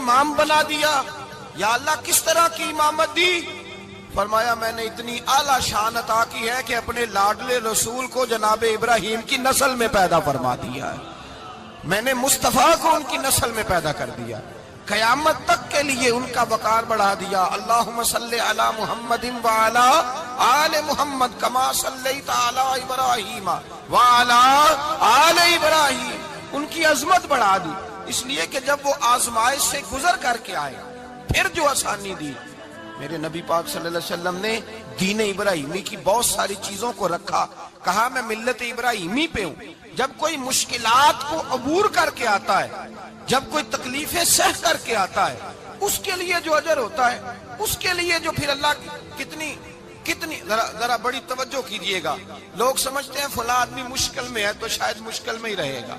امام بنا دیا. یا اللہ کس طرح کی امامت دی؟ فرمایا میں نے اتنی اعلیٰ شان عطا کی ہے کہ اپنے لاڈلے رسول کو جناب ابراہیم کی نسل میں پیدا فرما دیا ہے. میں نے مصطفیٰ کو ان کی نسل میں پیدا کر دیا. قیامت تک کے لیے ان کا وقار بڑھا دیا. اللہم صلی علی محمد وعلی آل محمد کما صلیت علی ابراہیم وعلی آل ابراہیم. ان کی عظمت بڑھا دی اس لیے کہ جب وہ آزمائش سے گزر کر کے آئے پھر جو آسانی دی. میرے نبی پاک صلی اللہ علیہ وسلم نے دین ابراہیمی کی بہت ساری چیزوں کو رکھا. کہا میں ملت ابراہیمی پہ ہوں. جب کوئی مشکلات کو عبور کر کے آتا ہے، جب کوئی تکلیفیں سہ کر کے آتا ہے، اس کے لیے جو اجر ہوتا ہے، اس کے لیے جو پھر اللہ کتنی ذرا بڑی توجہ کیجئے گا. لوگ سمجھتے ہیں فلاں آدمی مشکل میں ہے تو شاید مشکل میں ہی رہے گا،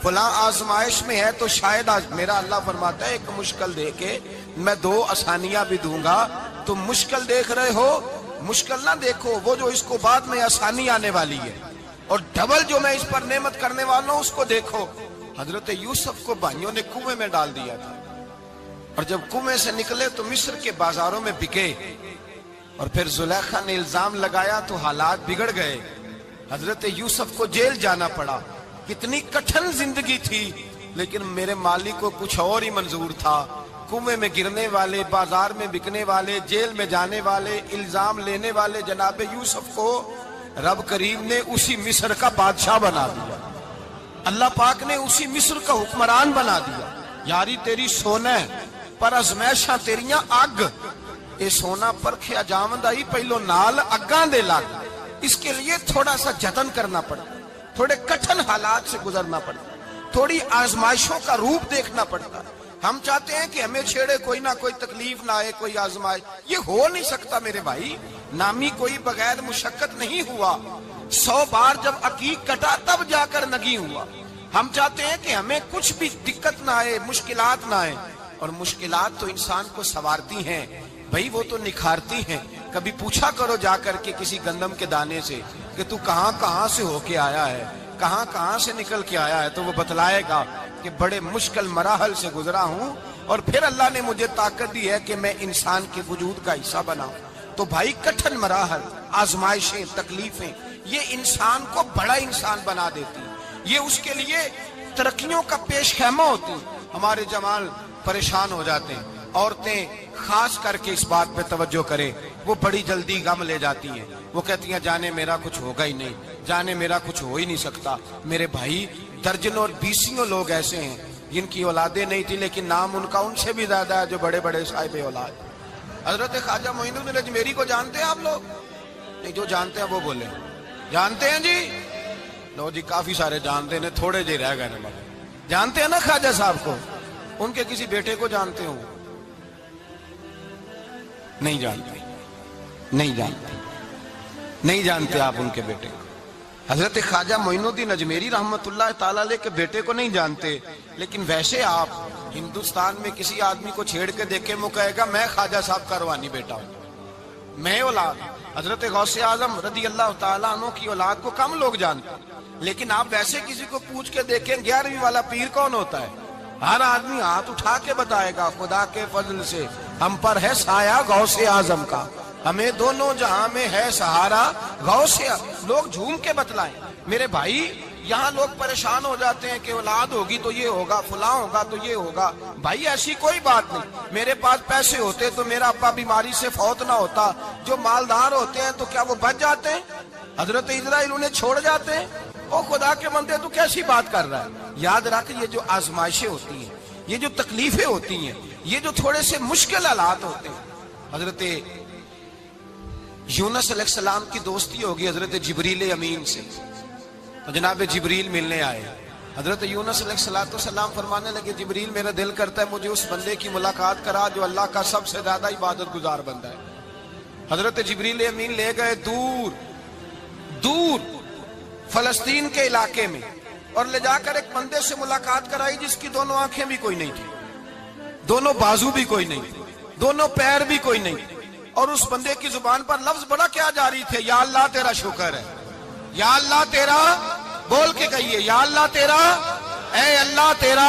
فلاں آزمائش میں ہے تو شاید میرا اللہ فرماتا ہے ایک مشکل دے کے میں 2 آسانیاں بھی دوں گا. تم مشکل دیکھ رہے ہو، مشکل نہ دیکھو، وہ جو اس کو بعد میں آسانی آنے والی ہے، اور ڈبل جو میں اس پر نعمت کرنے والا ہوں اس کو دیکھو. حضرت یوسف کو بھائیوں نے کنویں میں ڈال دیا تھا، اور جب کنویں سے نکلے تو مصر کے بازاروں میں بکے، اور پھر زلیخا نے الزام لگایا تو حالات بگڑ گئے. حضرت یوسف کو جیل جانا پڑا. کتنی کٹھن زندگی تھی، لیکن میرے مالک کو کچھ اور ہی منظور تھا. کنویں میں گرنے والے، بازار میں بکنے والے، جیل میں جانے والے، الزام لینے والے جناب یوسف کو رب کریم نے اسی مصر کا بادشاہ بنا دیا. اللہ پاک نے اسی مصر کا حکمران بنا دیا. یاری تیری سونا ہے پر ازمیشاں تیریاں اگ. اے سونا پرکھیا جاوند آئی پہلو نال اگاں دے لگ. اس کے لیے تھوڑا سا جتن کرنا پڑتا، تھوڑے کٹھن حالات سے گزرنا پڑتا، تھوڑی آزمائشوں کا روپ دیکھنا پڑتا. ہم چاہتے ہیں کہ ہمیں چھیڑے کوئی نہ کوئی تکلیف نہ آئے، کوئی آزمائش. یہ ہو نہیں سکتا میرے بھائی. نامی کوئی بغیر مشقت نہیں ہوا. 100 بار جب عقیق کٹا تب جا کر نگی ہوا. ہم چاہتے ہیں کہ ہمیں کچھ بھی دقت نہ آئے، مشکلات نہ آئے. اور مشکلات تو انسان کو سنوارتی ہیں بھائی، وہ تو نکھارتی ہیں. کبھی پوچھا کرو جا کر کے کسی گندم کے دانے سے کہ تو کہاں کہاں سے ہو کے آیا ہے، کہاں کہاں سے نکل کے آیا ہے، تو وہ بتلائے گا کہ بڑے مشکل مراحل سے گزرا ہوں، اور پھر اللہ نے مجھے طاقت دی ہے کہ میں انسان کے وجود کا حصہ بناؤں. تو بھائی کٹھن مراحل، آزمائشیں، تکلیفیں یہ انسان کو بڑا انسان بنا دیتی، یہ اس کے لیے ترقیوں کا پیش خیمہ ہوتی. ہمارے جوان پریشان ہو جاتے ہیں. عورتیں خاص کر کے اس بات پہ توجہ کریں، وہ بڑی جلدی غم لے جاتی ہیں. وہ کہتی ہیں جانے میرا کچھ ہوگا ہی نہیں، جانے میرا کچھ ہو ہی نہیں سکتا. میرے بھائی درجنوں اور بیسیوں لوگ ایسے ہیں جن کی اولادیں نہیں تھی لیکن نام ان کا ان سے بھی زیادہ ہے جو بڑے بڑے صاحب اولاد. حضرت خواجہ معین الدین اجمیری کو جانتے ہیں آپ لوگ؟ نہیں، جو جانتے ہیں وہ بولیں. جانتے ہیں جی؟ لو جی کافی سارے جانتے ہیں، تھوڑے جی رہ گئے نا. جانتے ہیں نا خواجہ صاحب کو؟ ان کے کسی بیٹے کو جانتے ہوں؟ نہیں جانتے، نہیں جانتے، نہیں جانتے آپ ان کے بیٹے کو. حضرت خواجہ معین الدین اجمیری رحمت اللہ تعالیٰ علیہ کے بیٹے کو نہیں جانتے، لیکن ویسے آپ ہندوستان میں کسی آدمی کو چھیڑ کے دیکھیں وہ کہے گا میں خواجہ صاحب کا روحانی بیٹا ہوں، میں اولاد. حضرت غوث اعظم رضی اللہ تعالیٰ عنہ کی اولاد کو کم لوگ جانتے ہیں، لیکن آپ ویسے کسی کو پوچھ کے دیکھیں 11ویں والا پیر کون ہوتا ہے، ہر آدمی ہاتھ اٹھا کے بتائے گا خدا کے فضل سے ہم پر ہے سایہ غوث اعظم کا، ہمیں دونوں جہاں میں ہے سہارا غوث. لوگ جھوم کے بتلائیں. میرے بھائی یہاں لوگ پریشان ہو جاتے ہیں کہ اولاد ہوگی تو یہ ہوگا، فلاں ہوگا تو یہ ہوگا. بھائی ایسی کوئی بات نہیں. میرے پاس پیسے ہوتے تو میرا ابا بیماری سے فوت نہ ہوتا. جو مالدار ہوتے ہیں تو کیا وہ بچ جاتے ہیں؟ حضرت اسرائیل انہیں چھوڑ جاتے ہیں؟ او خدا کے بندے تو کیسی بات کر رہا ہے. یاد رکھ یہ جو آزمائشیں ہوتی ہیں، یہ جو تکلیفیں ہوتی ہیں، یہ جو تھوڑے سے مشکل حالات ہوتے ہیں. حضرت یونس علیہ السلام کی دوستی ہوگی حضرت جبریل امین سے، تو جناب جبریل ملنے آئے. حضرت یونس علیہ السلام فرمانے لگے جبریل میرا دل کرتا ہے مجھے اس بندے کی ملاقات کرا جو اللہ کا سب سے زیادہ عبادت گزار بندہ ہے. حضرت جبریل امین لے گئے دور دور فلسطین کے علاقے میں، اور لے جا کر ایک بندے سے ملاقات کرائی جس کی دونوں آنکھیں بھی کوئی نہیں تھی، دونوں بازو بھی کوئی نہیں تھی، دونوں پیر بھی کوئی نہیں تھی. اور اس بندے کی زبان پر لفظ بڑا کیا جاری تھے، یا اللہ تیرا شکر ہے، یا اللہ تیرا، بول کے کہیے یا اللہ تیرا، اے اللہ تیرا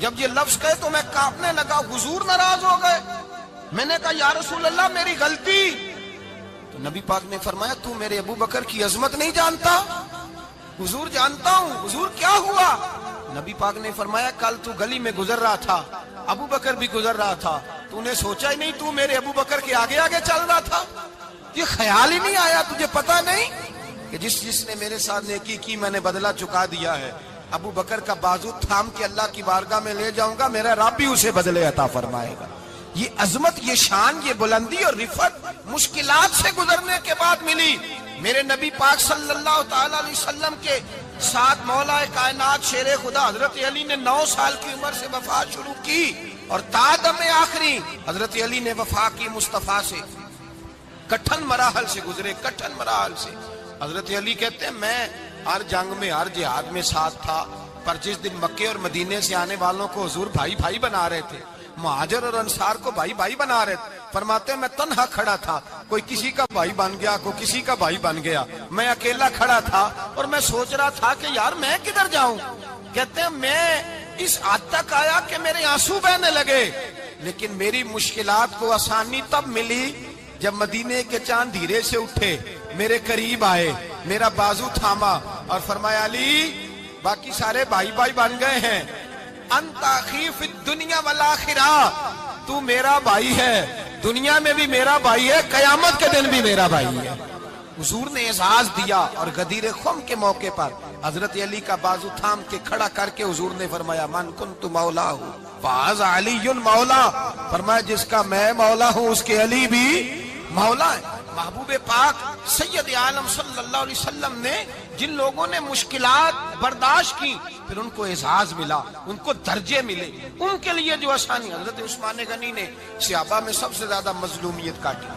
جب یہ لفظ کہے تو میں کانپنے لگا، حضور ناراض ہو گئے۔ میں نے کہا یا رسول اللہ میری غلطی۔ تو نبی پاک نے فرمایا تو میرے ابو بکر کی عظمت نہیں جانتا؟ حضور جانتا ہوں۔ حضور کیا ہوا؟ نبی پاک نے فرمایا کل تو گلی میں گزر رہا تھا، ابو بکر بھی گزر رہا تھا، تو نے سوچا ہی نہیں تو میرے ابو بکر کے آگے آگے چل رہا تھا؟ یہ خیال ہی نہیں آیا تجھے پتا نہیں کہ جس نے میرے ساتھ نیکی کی میں نے بدلہ چکا دیا ہے؟ ابو بکر کا بازو تھام کے اللہ کی بارگاہ میں لے جاؤں گا، میرا رب بھی اسے بدلے عطا فرمائے گا۔ یہ عظمت، یہ شان، یہ بلندی اور رفعت مشکلات سے گزرنے کے بعد ملی۔ میرے نبی پاک صلی اللہ تعالی علیہ وسلم کے ساتھ مولا کائنات شیر خدا حضرت علی نے 9 سال کی عمر سے وفات شروع کی، اور تا دم آخری حضرت علی نے وفا کی مصطفیٰ سے۔ کٹھن مراحل سے گزرے، کٹھن مراحل سے۔ حضرت علی کہتے ہیں میں ہر جنگ میں، ہر جہاد میں ساتھ تھا، پر جس دن مکے اور مدینے سے آنے والوں کو حضور بھائی بھائی بنا رہے تھے، مہاجر اور انصار کو بھائی بھائی بنا رہے تھے، فرماتے ہیں میں تنہا کھڑا تھا، کوئی کسی کا بھائی بن گیا، کوئی کسی کا بھائی بن گیا، میں اکیلا کھڑا تھا اور میں سوچ رہا تھا کہ یار میں کدھر جاؤں۔ کہتے ہیں میں اس حد تک آیا کہ میرے آنسو بہنے لگے، لیکن میری مشکلات کو آسانی تب ملی جب مدینے کے چاند دھیرے سے اٹھے، میرے قریب آئے، میرا بازو تھاما اور فرمایا علی باقی سارے بھائی بھائی بن گئے ہیں، انت اخی فی الدنیا والآخرہ، تو میرا بھائی ہے، دنیا میں بھی میرا بھائی ہے، قیامت کے دن بھی میرا بھائی ہے۔ حضور نے اعزاز دیا، اور غدیر خم کے موقع پر حضرت علی کا بازو تھام کے کھڑا کر کے حضور نے فرمایا من کنت مولا ہوں فہذا علی مولا، فرمایا جس کا میں مولا ہوں اس کے علی بھی مولا ہے۔ محبوب پاک سید عالم صلی اللہ علیہ وسلم نے جن لوگوں نے مشکلات برداشت کی، پھر ان کو اعزاز ملا، ان کو درجے ملے، ان کے لیے جو آسانی۔ حضرت عثمان غنی نے صحابہ میں سب سے زیادہ مظلومیت کاٹی،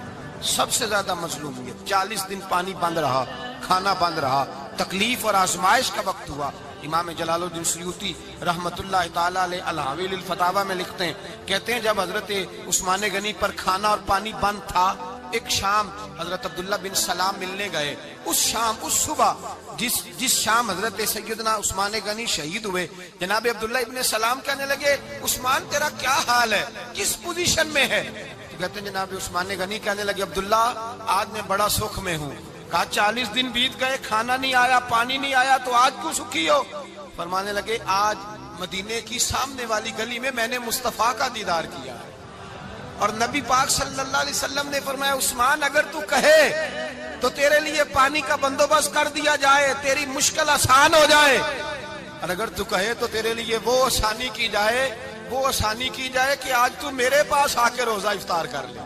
سب سے زیادہ مظلومیت۔ 40 دن پانی بند رہا، کھانا بند رہا، تکلیف اور آزمائش کا وقت ہوا۔ امام جلال الدین سیوطی رحمت اللہ تعالی علیہ الحاویل الفتاوی میں لکھتے ہیں، کہتے ہیں جب حضرت عثمان غنی پر کھانا اور پانی بند تھا، ایک شام حضرت عبداللہ بن سلام ملنے گئے، اس شام، اس صبح جس شام حضرت سیدنا عثمان غنی شہید ہوئے، جناب عبداللہ ابن سلام کہنے لگے عثمان تیرا کیا حال ہے، کس پوزیشن میں ہے؟ تو کہتے ہیں جناب عثمان غنی کہنے لگے عبداللہ آج میں بڑا سکھ میں ہوں۔ کہا 40 دن بیت گئے، کھانا نہیں آیا، پانی نہیں آیا، تو آج کیوں سکھی ہو؟ فرمانے لگے آج مدینے کی سامنے والی گلی میں میں نے مصطفیٰ کا دیدار کیا، اور نبی پاک صلی اللہ علیہ وسلم نے فرمایا عثمان اگر تو کہے تو تیرے لیے پانی کا بندوبست کر دیا جائے، تیری مشکل آسان ہو جائے، اور اگر تو کہے تو تیرے لیے وہ آسانی کی جائے کہ آج تو میرے پاس آ کے روزہ افطار کر لے۔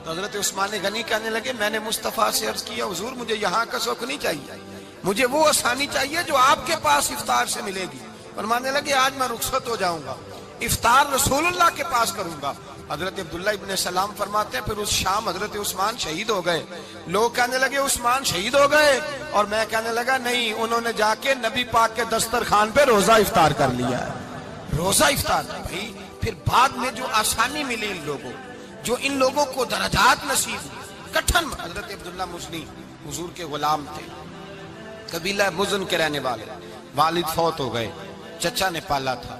تو حضرت عثمان غنی کہنے لگے میں نے مصطفیٰ سے عرض کیا حضور مجھے یہاں کا سکھ نہیں چاہیے، مجھے وہ آسانی چاہیے جو آپ کے پاس افطار سے ملے گی۔ فرمانے لگے آج میں رخصت ہو جاؤں گا، افطار رسول اللہ کے پاس کروں گا۔ حضرت عبداللہ ابن سلام فرماتے ہیں پھر اس شام حضرت عثمان شہید ہو گئے۔ لوگ کہنے لگے عثمان شہید ہو گئے، اور میں کہنے لگا نہیں، انہوں نے جا کے نبی پاک کے دسترخوان پہ روزہ افطار کر لیا ہے، روزہ افطار۔ بھائی پھر بعد میں جو آسانی ملی ان لوگوں، جو ان لوگوں کو درجات نصیب ہوئے، کٹھن۔ حضرت عبداللہ مزنی حضور کے غلام تھے، قبیلہ مزن کے رہنے والے، والد فوت ہو گئے، چچا نے پالا تھا،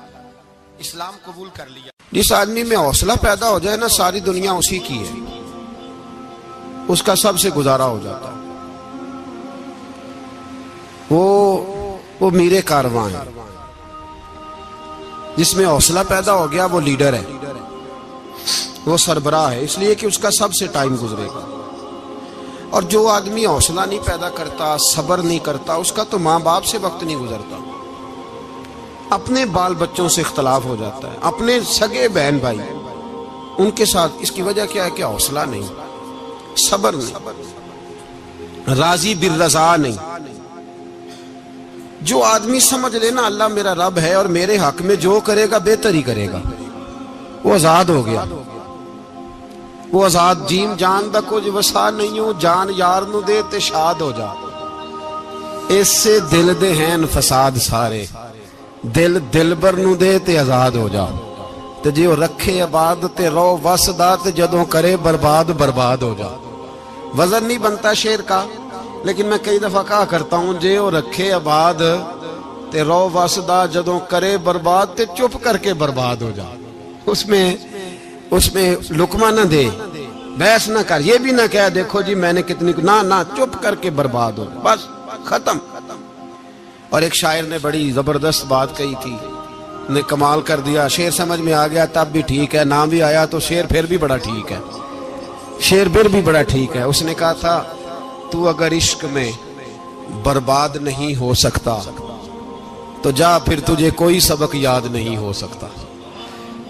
اسلام قبول کر لیا۔ جس آدمی میں حوصلہ پیدا ہو جائے نا، ساری دنیا اسی کی ہے، اس کا سب سے گزارا ہو جاتا ہے۔ وہ میرے کارواں ہے، جس میں حوصلہ پیدا ہو گیا وہ لیڈر ہے، وہ سربراہ ہے، اس لیے کہ اس کا سب سے ٹائم گزرے گا۔ اور جو آدمی حوصلہ نہیں پیدا کرتا، صبر نہیں کرتا، اس کا تو ماں باپ سے وقت نہیں گزرتا، اپنے بال بچوں سے اختلاف ہو جاتا ہے، اپنے سگے بہن بھائی ان کے ساتھ۔ اس کی وجہ کیا ہے کہ حوصلہ نہیں، صبر نہیں، راضی بالرضا نہیں۔ جو آدمی سمجھ لینا اللہ میرا رب ہے اور میرے حق میں جو کرے گا بہتر ہی کرے گا، وہ آزاد ہو گیا، وہ آزاد۔ جیم جان دا کچھ وسا نہیں ہوں، جان یار نو دے تے شاد ہو جا، اس سے دل دے ہیں فساد سارے، دل دلبر نو دے تے آزاد ہو جا، تے جے وہ رکھے آباد تے رو وسدا، تے جدوں کرے برباد برباد ہو جا۔ وزن نہیں بنتا شعر کا، لیکن میں کئی دفعہ کہا کرتا ہوں جے وہ رکھے آباد تے رو واسدہ جدوں کرے برباد تے چپ کر کے برباد ہو جا. اس میں لقمہ نہ دے، بحث نہ کر، یہ بھی نہ کہہ دیکھو جی میں نے کتنی، نہ چپ کر کے برباد ہو، بس ختم. اور ایک شاعر نے بڑی زبردست بات کہی تھی، نے کمال کر دیا. شعر سمجھ میں آ گیا تب بھی ٹھیک ہے، نہ بھی آیا تو شعر پھر بھی بڑا ٹھیک ہے، شعر پھر بھی بڑا ٹھیک ہے. اس نے کہا تھا تو اگر عشق میں برباد نہیں ہو سکتا تو جا، پھر تجھے کوئی سبق یاد نہیں ہو سکتا،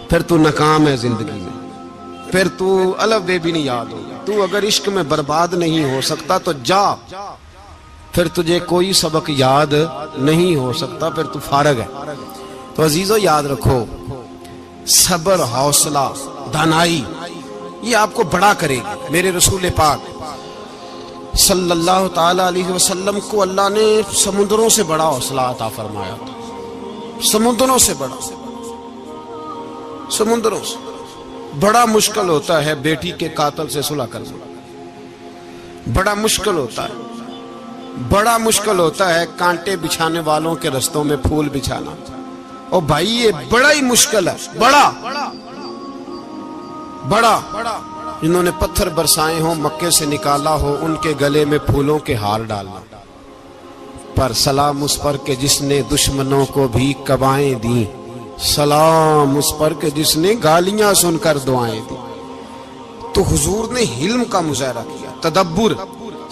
پھر تو ناکام ہے زندگی میں، پھر تو الف بے بھی نہیں یاد ہوگا. تو اگر عشق میں برباد نہیں ہو سکتا تو جا، پھر تجھے کوئی سبق یاد نہیں ہو سکتا، پھر تو فارغ ہے. تو عزیزو یاد رکھو، صبر، حوصلہ، دانائی یہ آپ کو بڑا کرے گی. میرے رسول پاک صلی اللہ تعالی علیہ وسلم کو اللہ نے سمندروں سے بڑا حوصلہ عطا فرمایا تھا، سمندروں سے بڑا. سمندروں سے بڑا مشکل ہوتا ہے بیٹی کے قاتل سے صلح کرنا، بڑا مشکل ہوتا ہے، بڑا مشکل ہوتا ہے کانٹے بچھانے والوں کے رستوں میں پھول بچھانا. او بھائی یہ بڑا ہی مشکل ہے، بڑا جنہوں نے پتھر برسائے ہوں، مکے سے نکالا ہو، ان کے گلے میں پھولوں کے ہار ڈالنا. پر سلام اس پر کہ جس نے دشمنوں کو بھی قبائیں دیں، سلام اس پر کہ جس نے گالیاں سن کر دعائیں دی. تو حضور نے حلم کا مظاہرہ کیا، تدبر،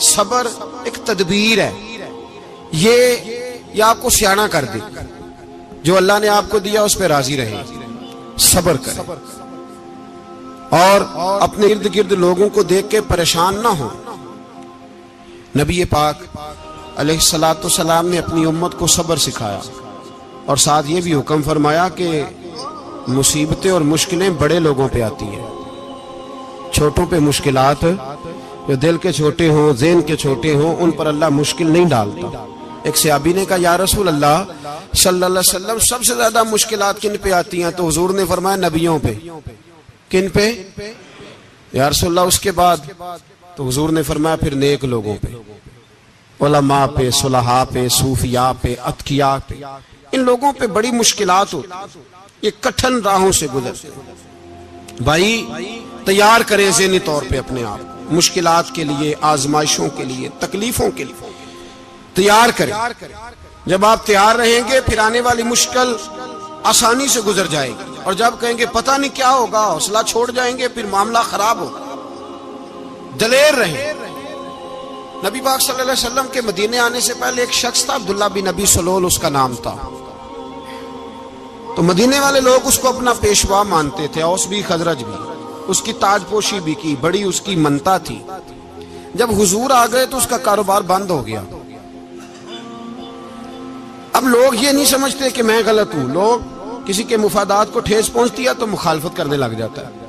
صبر ایک تدبیر ہے، یہ آپ کو سیانا کر دے. جو اللہ نے آپ کو دیا اس پہ راضی رہے، صبر کرے، اور اپنے ارد گرد لوگوں کو دیکھ کے پریشان نہ ہو. نبی پاک علیہ السلام نے اپنی امت کو صبر سکھایا، اور ساتھ یہ بھی حکم فرمایا کہ مصیبتیں اور مشکلیں بڑے لوگوں پہ آتی ہیں، چھوٹوں پہ مشکلات، جو دل کے چھوٹے ہوں، ذہن کے چھوٹے ہوں، ان پر اللہ مشکل نہیں ڈالتا. ایک صحابی نے کہا یا رسول اللہ صلی اللہ علیہ وسلم سب سے زیادہ مشکلات کن پہ آتی ہیں؟ تو حضور نے فرمایا نبیوں پہ. کن پہ یا رسول اللہ؟ اس کے بعد تو حضور نے فرمایا پھر نیک لوگوں پہ، علماء پہ، صلحاء پہ، صوفیاء پہ، اتقیاء پہ. ان لوگوں پہ بڑی مشکلات ہوتی، یہ کٹھن راہوں سے گزرتے. بھائی تیار کریں ذہنی طور پہ اپنے آپ مشکلات کے لیے، آزمائشوں کے لیے، تکلیفوں کے لیے تیار کریں. جب آپ تیار رہیں گے پھر آنے والی مشکل آسانی سے گزر جائے گی، اور جب کہیں گے پتہ نہیں کیا ہوگا، حوصلہ چھوڑ جائیں گے، پھر معاملہ خراب ہوگا. دلیر رہیں. نبی پاک صلی اللہ علیہ وسلم کے مدینے آنے سے پہلے ایک شخص تھا، عبداللہ بن ابی سلول اس کا نام تھا. تو مدینے والے لوگ اس کو اپنا پیشوا مانتے تھے، اوس بھی خزرج بھی، اس کی تاج پوشی بھی کی، بڑی اس کی منتا تھی. جب حضور آ گئے تو اس کا کاروبار بند ہو گیا. اب لوگ یہ نہیں سمجھتے کہ میں غلط ہوں، لوگ کسی کے مفادات کو ٹھیس پہنچتی ہے تو مخالفت کرنے لگ جاتا ہے.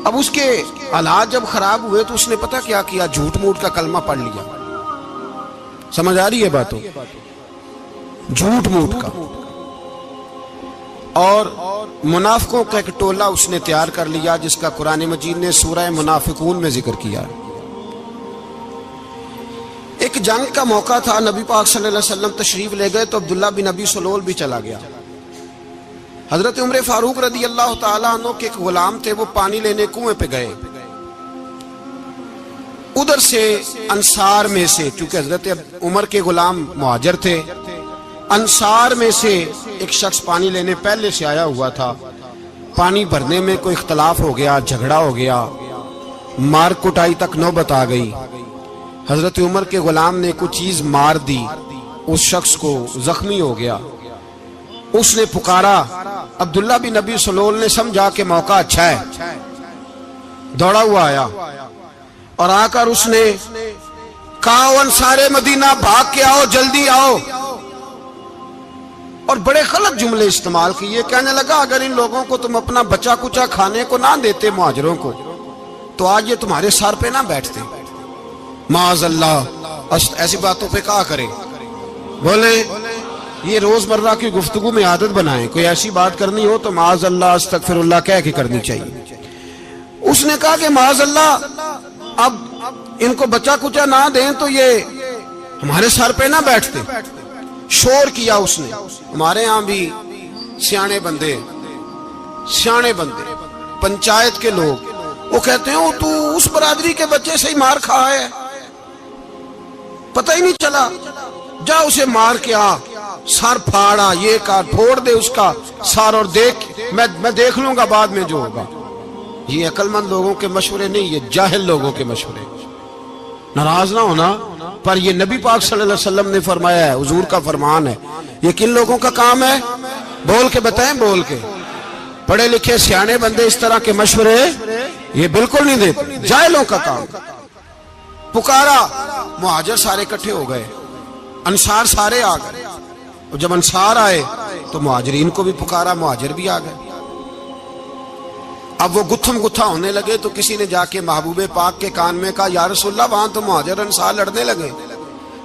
اب اس کے حالات جب خراب ہوئے تو اس نے پتہ کیا کیا، جھوٹ موٹ کا کلمہ پڑھ لیا. سمجھ آ رہی ہے باتوں؟ جھوٹ موٹ کا. اور منافقوں کا ایک ٹولہ اس نے تیار کر لیا، جس کا قرآن مجید نے سورہ منافقون میں ذکر کیا. ایک جنگ کا موقع تھا، نبی پاک صلی اللہ علیہ وسلم تشریف لے گئے تو عبداللہ بن ابی سلول بھی چلا گیا. حضرت عمر فاروق رضی اللہ تعالیٰ عنہ کے ایک غلام تھے، وہ پانی لینے کنویں پہ گئے. ادھر سے انصار میں سے، چونکہ حضرت عمر کے غلام مہاجر تھے، انصار میں سے ایک شخص پانی لینے پہلے سے آیا ہوا تھا. پانی بھرنے میں کوئی اختلاف ہو گیا، جھگڑا ہو گیا، مار کٹائی تک نوبت آ گئی. حضرت عمر کے غلام نے کچھ چیز مار دی، اس شخص کو زخمی ہو گیا. اس نے پکارا، عبداللہ بن ابی سلول نے سمجھا کہ موقع اچھا ہے، دوڑا ہوا آیا اور آ کر اس نے کہا انصار مدینہ بھاگ کے آؤ، جلدی آؤ. اور بڑے غلط جملے استعمال کیے. کہنے لگا اگر ان لوگوں کو تم اپنا بچا کچا کھانے کو نہ دیتے مہاجروں کو تو آج یہ تمہارے سر پہ نہ بیٹھتے. معاذ اللہ ایسی باتوں پہ کہا کرے. بولے یہ روزمرہ کی گفتگو میں عادت بنائیں، کوئی ایسی بات کرنی ہو تو معاذ اللہ استغفر اللہ کہہ کے کرنی چاہیے. اس نے کہا کہ معاذ اللہ اب ان کو بچا کچا نہ دیں تو یہ ہمارے سر پہ نہ بیٹھتے. شور کیا اس نے. ہمارے ہاں بھی سیانے بندے پنچایت کے لوگ وہ کہتے ہیں تو اس برادری کے بچے سے ہی مار کھا ہے, پتہ ہی نہیں چلا, جا اسے مار کے آ, سر پھاڑا, یہ کار پھوڑ دے اس کا سر, اور دیکھ میں دیکھ لوں گا بعد میں جو ہوگا. یہ عقل مند لوگوں کے مشورے نہیں, یہ جاہل لوگوں کے مشورے. ناراض نہ ہونا, پر یہ نبی پاک صلی اللہ علیہ وسلم نے فرمایا ہے, حضور کا فرمان ہے. یہ کن لوگوں کا کام ہے؟ بول کے بتائیں, بول کے. پڑھے لکھے سیانے بندے اس طرح کے مشورے یہ بالکل نہیں دیتے, جاہلوں کا کام. پکارا, مہاجر سارے اکٹھے ہو گئے, انصار سارے آ گئے, اور جب انصار آئے تو مہاجرین کو بھی پکارا, مہاجر بھی آ گئے. اب وہ گتھم گتھا ہونے لگے تو کسی نے جا کے محبوب پاک کے کان میں کہا, یا رسول اللہ وہاں تو مہاجر انصار لڑنے لگے.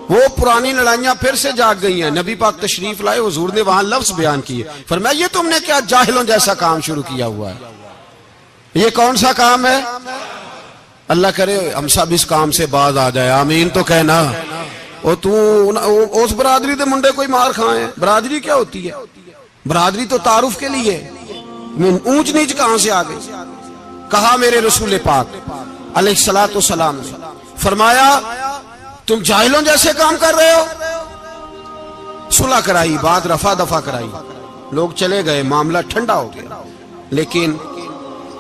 وہ پرانی لڑائیاں پھر سے جاگ گئی ہیں. نبی پاک تشریف لائے, حضور نے وہاں لفظ بیان کیے, فرمایا یہ تم نے کیا جاہلوں جیسا کام شروع کیا ہوا ہے؟ یہ کون سا کام ہے؟ اللہ کرے ہم سب اس کام سے باز آ جائے, آمین تو کہنا. اور تو اس برادری دے منڈے کوئی مار کھائیں. برادری کیا ہوتی ہے؟ برادری تو تعارف کے لیے. اونچ نیچ کہاں سے آ گئی؟ کہا میرے رسول پاک علیہ الصلوۃ والسلام نے, فرمایا تم جاہلوں جیسے کام کر رہے ہو. صلح کرائی, بات رفع دفع کرائی, لوگ چلے گئے, معاملہ ٹھنڈا ہو گیا. لیکن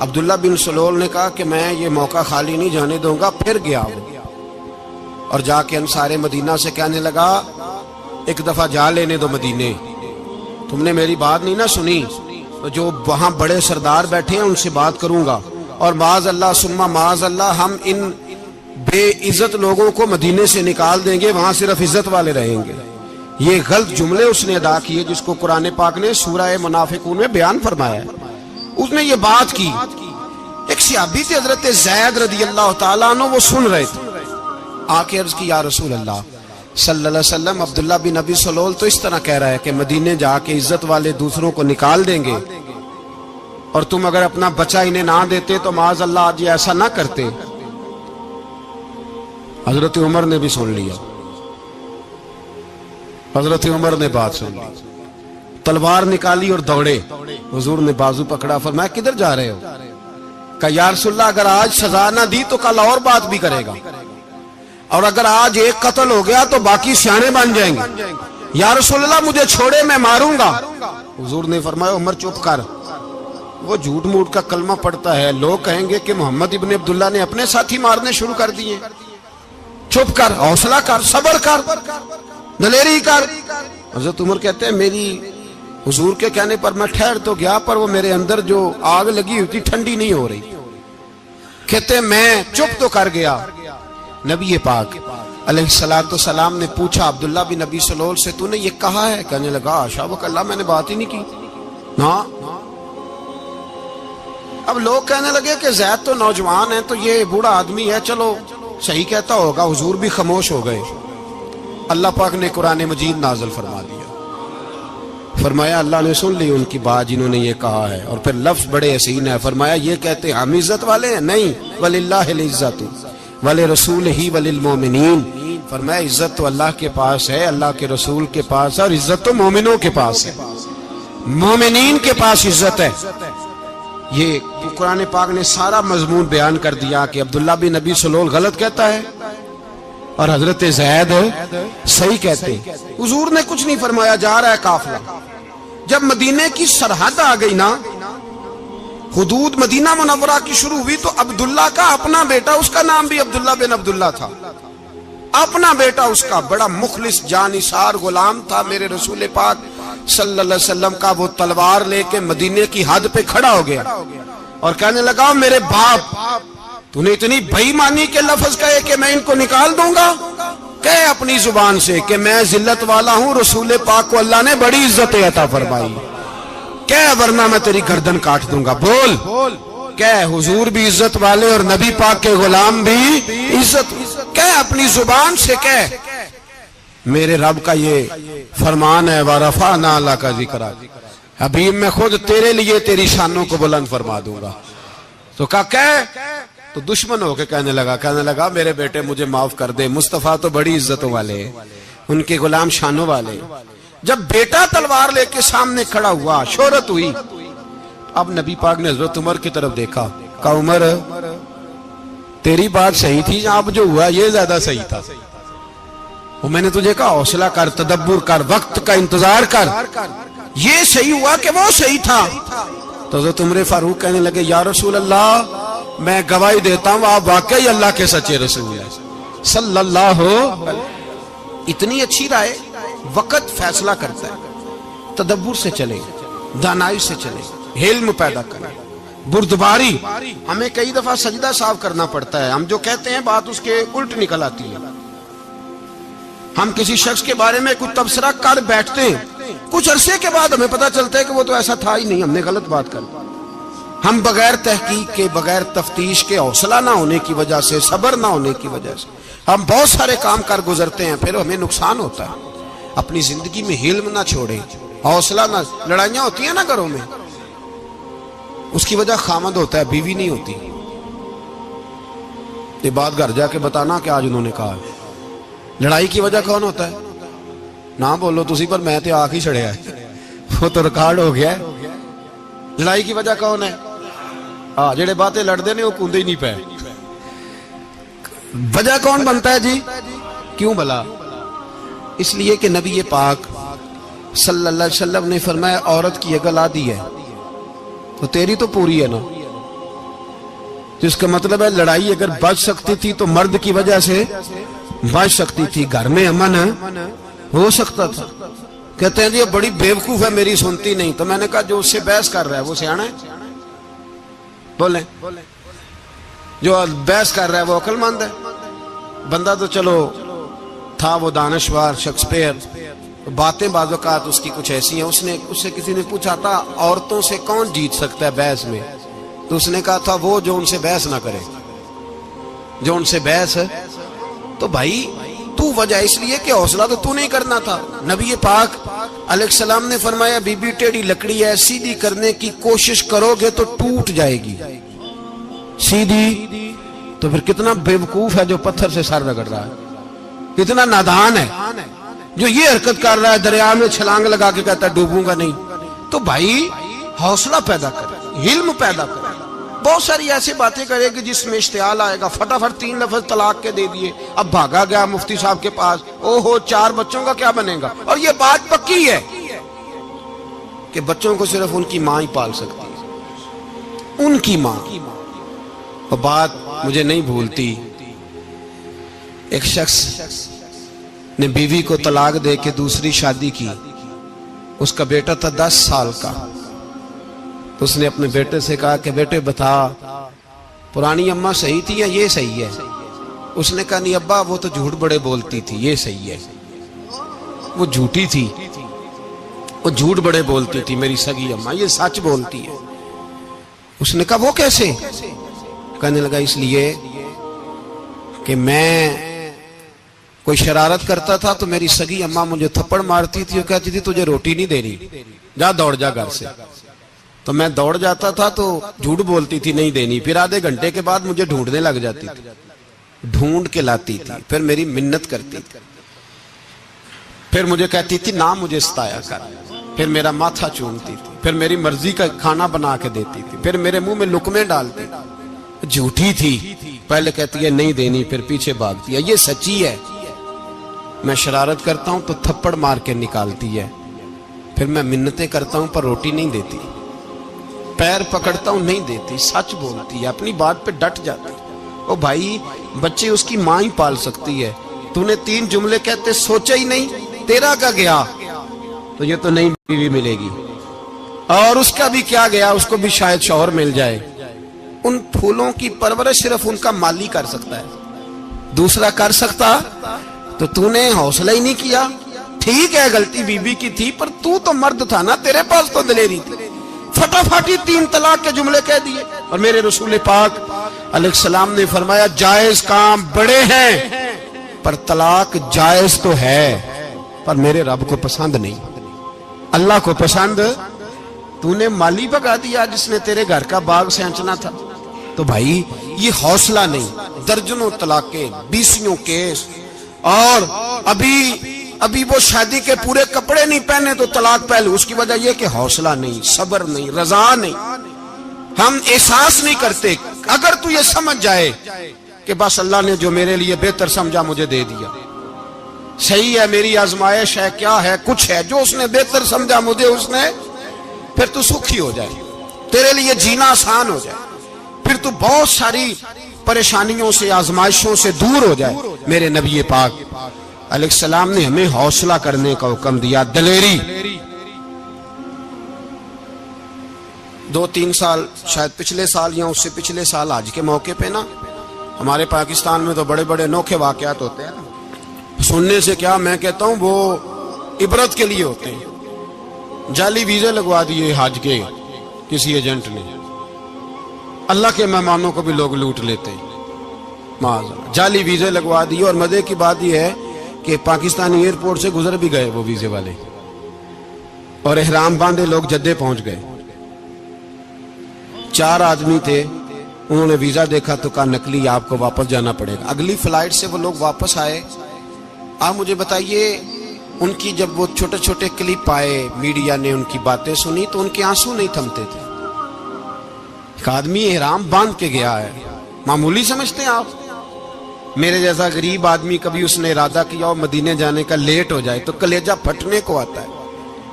عبداللہ بن سلول نے کہا کہ میں یہ موقع خالی نہیں جانے دوں گا. پھر گیا اور جا کے انصار مدینہ سے کہنے لگا, ایک دفعہ جا لینے دو مدینے, تم نے میری بات نہیں نہ سنی تو جو وہاں بڑے سردار بیٹھے ہیں ان سے بات کروں گا, اور معاذ اللہ ثم معاذ اللہ ہم ان بے عزت لوگوں کو مدینے سے نکال دیں گے, وہاں صرف عزت والے رہیں گے. یہ غلط جملے اس نے ادا کیے جس کو قرآن پاک نے سورہ منافقون میں بیان فرمایا ہے. اس نے یہ بات کی. ایک صحابی تھے حضرت زید رضی اللہ تعالیٰ عنہ, وہ سن رہے تھے. آ کے عرض کی, یا رسول اللہ صلی اللہ علیہ وسلم, عبداللہ بن ابی سلول تو اس طرح کہہ رہا ہے کہ مدینے جا کے عزت والے دوسروں کو نکال دیں گے, اور تم اگر اپنا بچہ انہیں نہ دیتے تو معاذ اللہ آج یہ ایسا نہ کرتے. حضرت عمر نے بھی سن لیا, حضرت عمر نے بات سن لی, تلوار نکالی اور دوڑے. حضور نے بازو پکڑا, فرمایا کدھر جا رہے ہو؟ کہا یا رسول اللہ اگر آج سزا نہ دی تو کل اور بات بھی کرے گا, اور اگر آج ایک قتل ہو گیا تو باقی سیانے بن جائیں گے. یا رسول اللہ مجھے چھوڑے, میں ماروں گا. حضور نے فرمایا عمر چپ کر, وہ جھوٹ موٹ کا کلمہ پڑھتا ہے, لوگ کہیں گے کہ محمد ابن عبداللہ نے اپنے ساتھی مارنے شروع کر دیے. چپ کر, حوصلہ کر, صبر کر, دلیری کر. حضرت عمر کہتے ہیں میری حضور کے کہنے پر میں ٹھہر تو گیا, پر وہ میرے اندر جو آگ لگی ہوئی تھی ٹھنڈی نہیں ہو رہی. کہتے ہیں میں چپ تو کر گیا. نبی پاک علیہ الصلوۃ والسلام نے پوچھا عبداللہ بن نبی سلول سے, تو نے یہ کہا ہے؟ کہنے لگا حاشا و کلا, میں نے بات ہی نہیں کی. ہاں. اب لوگ کہنے لگے کہ زید تو نوجوان ہے, تو یہ بوڑھا آدمی ہے, چلو صحیح کہتا ہوگا. حضور بھی خاموش ہو گئے. اللہ پاک نے قرآن مجید نازل فرما دیا, فرمایا اللہ نے سن لی ان کی بات جنہوں نے یہ کہا ہے. اور پھر لفظ بڑے حسین ہے, فرمایا یہ کہتے ہم عزت والے ہیں؟ نہیں, وللہ العزت ولرسولہ وللمؤمنین. فرمایا عزت تو اللہ کے پاس ہے, اللہ کے رسول کے پاس ہے, اور عزت تو مومنوں کے پاس ہے, مومنین کے پاس عزت ہے. یہ قرآن پاک نے سارا مضمون بیان کر دیا کہ عبداللہ بن نبی سلول غلط کہتا ہے اور حضرت زید صحیح کہتے. حضور نے کچھ نہیں فرمایا, جا رہا ہے قافلہ. جب مدینے کی سرحد آ گئی نا, حدود مدینہ منورہ کی شروع ہوئی, تو عبداللہ کا اپنا بیٹا, اس کا نام بھی عبداللہ بن عبداللہ تھا, اپنا بیٹا اس کا بڑا مخلص جانثار غلام تھا میرے رسول پاک صلی اللہ علیہ وسلم کا. وہ تلوار لے کے مدینے کی حد پہ کھڑا ہو گیا اور کہنے لگا میرے باپ, تو نے اتنی بے ایمانی کے لفظ کہے کہ میں ان کو نکال دوں گا. کہے اپنی زبان سے کہ میں ذلت والا ہوں, رسول پاک کو اللہ نے بڑی عزت عطا فرمائی, کہے ورنہ میں تیری گردن کاٹ دوں گا. بول, کہے حضور بھی عزت والے اور نبی پاک کے غلام بھی عزت. کہے اپنی زبان سے, کہے میرے رب کا یہ فرمان ہے, وَرَفَعْنَا لَكَ ذِكْرَكَ, حبیب میں خود تیرے لیے تیری شانوں کو بلند فرما دوں گا. تو تو دشمن ہو کے کہنے لگا میرے بیٹے مجھے معاف کر دے, مصطفیٰ تو بڑی عزتوں والے, ان کے غلام شانوں والے. جب بیٹا تلوار لے کے سامنے کھڑا ہوا، شہرت ہوئی، اب نبی پاک نے حضرت عمر کی طرف دیکھا، کہا عمر تیری بات صحیح تھی، اب جو ہوا یہ زیادہ صحیح تھا، وہ میں نے تجھے کہا حوصلہ کر، تدبر کر، وقت کا انتظار کر، یہ صحیح ہوا کہ وہ صحیح تھا؟ تو حضرت عمر فاروق کہنے لگے یا رسول اللہ میں گواہی دیتا ہوں آپ واقعی اللہ کے سچے رسول ہیں صلی اللہ علیہ۔ اتنی اچھی رائے، وقت فیصلہ کرتا ہے، تدبر سے چلے، دانائی سے چلے، علم پیدا کریں، بردباری۔ ہمیں کئی دفعہ سجدہ صاف کرنا پڑتا ہے، ہم جو کہتے ہیں بات اس کے الٹ نکل آتی ہے۔ ہم کسی شخص کے بارے میں کچھ تبصرہ کر بیٹھتے ہیں، کچھ عرصے کے بعد ہمیں پتہ چلتا ہے کہ وہ تو ایسا تھا ہی نہیں، ہم نے غلط بات کر دی۔ ہم بغیر تحقیق کے، بغیر تفتیش کے، حوصلہ نہ ہونے کی وجہ سے، صبر نہ ہونے کی وجہ سے ہم بہت سارے کام کر گزرتے ہیں، پھر ہمیں نقصان ہوتا ہے۔ اپنی زندگی میں حلم نہ چھوڑیں، حوصلہ نہ، لڑائیاں ہوتی ہیں نا گھروں میں، اس کی وجہ خامد ہوتا ہے، بیوی نہیں ہوتی۔ یہ بات گھر جا کے بتانا کہ آج انہوں نے کہا لڑائی کی وجہ کون ہوتا ہے؟ نہ بولو تسی، پر میں تے آنکھ ہی چھڑیا ہے، وہ تو ریکارڈ ہو گیا ہے۔ لڑائی کی وجہ کون ہے؟ جڑے باتیں لڑتے ہیں وہ کندے ہی نہیں پے۔ وجہ کون بنتا ہے جی؟ کیوں بلا؟ اس لیے کہ نبی پاک صلی اللہ علیہ وسلم نے فرمایا عورت کی عقل آدھی ہے تو تیری تو پوری ہے نا، جس کا مطلب ہے لڑائی اگر بچ سکتی تھی تو مرد کی وجہ سے بچ سکتی تھی، گھر میں امن ہو سکتا تھا۔ کہتے ہیں جی بڑی بیوقوف ہے میری سنتی نہیں، تو میں نے کہا جو اس سے بحث کر رہا ہے وہ سیانا ہے؟ بولیں، جو بحث کر رہا ہے وہ عقل مند ہے؟ بندہ تو چلو تھا وہ دانشور، شیکسپیئر، باتیں بعض اوقات اس کی کچھ ایسی ہیں۔ اس سے کسی نے پوچھا تھا عورتوں سے کون جیت سکتا ہے بحث میں، تو اس نے کہا تھا وہ جو ان سے بحث نہ کرے، جو ان سے بحث ہے۔ تو بھائی تو وجہ اس لیے کہ حوصلہ تو نہیں کرنا تھا۔ نبی پاک علیہ السلام نے فرمایا بی بی ٹیڑھی لکڑی ہے، سیدھی کرنے کی کوشش کرو گے تو ٹوٹ جائے گی، سیدھی تو پھر کتنا بیوقوف ہے جو پتھر سے سر رگڑ رہا ہے، کتنا نادان ہے جو یہ حرکت کر رہا ہے، دریا میں چھلانگ لگا کے کہتا ہے ڈوبوں گا نہیں۔ تو بھائی حوصلہ پیدا کرے، علم پیدا کرے، بہت ساری ایسی باتیں کرے کہ جس میں اشتعال آئے گا، فٹافٹ 3 لفظ طلاق کے دے دیے، اب بھاگا گیا مفتی صاحب کے پاس، او ہو 4 بچوں کا کیا بنے گا؟ اور یہ بات پکی ہے کہ بچوں کو صرف ان کی ماں ہی پال سکتی ہے، ان کی ماں۔ اور بات مجھے نہیں بھولتی، ایک شخص نے بیوی کو طلاق دے کے دوسری شادی کی، اس کا بیٹا تھا 10 سال کا، تو اس نے اپنے بیٹے سے کہا کہ بیٹے بتا پرانی اماں صحیح تھی یا یہ صحیح ہے؟ اس نے کہا نہیں ابا وہ تو جھوٹ بڑے بولتی تھی، یہ صحیح ہے۔ وہ جھوٹی تھی، وہ جھوٹ بڑے بولتی تھی میری سگی اماں، یہ سچ بولتی ہے۔ اس نے کہا وہ کیسے؟ کہنے لگا اس لیے کہ میں کوئی شرارت کرتا تھا تو میری سگی اماں مجھے تھپڑ مارتی تھی اور کہتی تھی تجھے روٹی نہیں دینی، جا دوڑ جا گھر سے۔ تو میں دوڑ جاتا تھا تو جھوٹ بولتی تھی نہیں دینی، پھر آدھے گھنٹے کے بعد مجھے ڈھونڈنے لگ جاتی تھی، ڈھونڈ کے لاتی تھی، پھر میری منت کرتی تھی، پھر مجھے کہتی تھی نہ مجھے ستایا کر، پھر میرا ماتھا چومتی تھی، پھر میری مرضی کا کھانا بنا کے دیتی تھی، پھر میرے منہ میں لقمے ڈالتی تھی۔ جھوٹی تھی، پہلے کہتی ہے نہیں دینی، پھر پیچھے بھاگتی ہے۔ یہ سچی ہے، میں شرارت کرتا ہوں تو تھپڑ مار کے نکالتی ہے، پھر میں منتیں کرتا ہوں پر روٹی نہیں دیتی، پیر پکڑتا ہوں نہیں دیتی، سچ بولتی ہے، اپنی بات پہ ڈٹ جاتی۔ او بھائی بچے اس کی ماں ہی پال سکتی ہے، تو نے 3 جملے کہتے سوچا ہی نہیں، تیرا کا گیا تو یہ تو نئی بیوی ملے گی، اور اس کا بھی کیا گیا، اس کو بھی شاید شوہر مل جائے۔ ان پھولوں کی پرورش صرف ان کا مالی کر سکتا ہے، دوسرا کر سکتا؟ تو نے حوصلہ ہی نہیں کیا۔ ٹھیک ہے غلطی بی بی کی تھی، پر تو مرد تھا نا، تیرے پاس تو دلیری تھی، فٹافٹی 3 طلاق کے جملے کہہ دیے۔ اور میرے رسول پاک علیہ السلام نے فرمایا جائز کام بڑے ہیں، پر طلاق جائز تو ہے، پر میرے رب کو پسند نہیں، اللہ کو پسند۔ تو نے مالی بگا دیا جس نے تیرے گھر کا باغ سینچنا تھا۔ تو بھائی یہ حوصلہ نہیں، درجنوں طلاقیں، 20 کیس، اور ابھی ابھی وہ شادی کے پورے کپڑے نہیں پہنے تو طلاق پہلے. اس کی وجہ یہ کہ حوصلہ نہیں, صبر نہیں, رضا نہیں, ہم احساس نہیں کرتے. اگر تو یہ سمجھ جائے کہ بس اللہ نے جو میرے لیے بہتر سمجھا مجھے دے دیا, صحیح ہے, میری آزمائش ہے, کیا ہے, کچھ ہے جو اس نے بہتر سمجھا مجھے اس نے, پھر تو سکھی ہو جائے, تیرے لیے جینا آسان ہو جائے, پھر تو بہت ساری پریشانیوں سے, آزمائشوں سے دور ہو جائے. میرے نبی پاک علیہ السلام نے ہمیں حوصلہ کرنے کا حکم دیا, دلیری. 2-3 سال شاید پچھلے سال یا اس سے پچھلے سال حج کے موقع پہ نا, ہمارے پاکستان میں تو بڑے بڑے انوکھے واقعات ہوتے ہیں. سننے سے کیا, میں کہتا ہوں وہ عبرت کے لیے ہوتے ہیں. جعلی ویزے لگوا دیے حج کے کسی ایجنٹ نے, اللہ کے مہمانوں کو بھی لوگ لوٹ لیتے ہیں. جعلی ویزے لگوا دیے, اور مزے کی بات یہ ہے کہ پاکستانی ایئرپورٹ سے گزر بھی گئے وہ ویزے والے, اور احرام باندھے لوگ جدے پہنچ گئے. 4 آدمی تھے, انہوں نے ویزا دیکھا تو کہا نکلی, آپ کو واپس جانا پڑے گا. اگلی فلائٹ سے وہ لوگ واپس آئے. آپ مجھے بتائیے, ان کی جب وہ چھوٹے چھوٹے کلپ آئے, میڈیا نے ان کی باتیں سنی تو ان کے آنسو نہیں تھمتے تھے. ایک آدمی احرام باندھ کے گیا ہے, معمولی سمجھتے ہیں آپ؟ میرے جیسا غریب آدمی کبھی اس نے ارادہ کیا اور مدینے جانے کا لیٹ ہو جائے تو کلیجہ پھٹنے کو آتا ہے.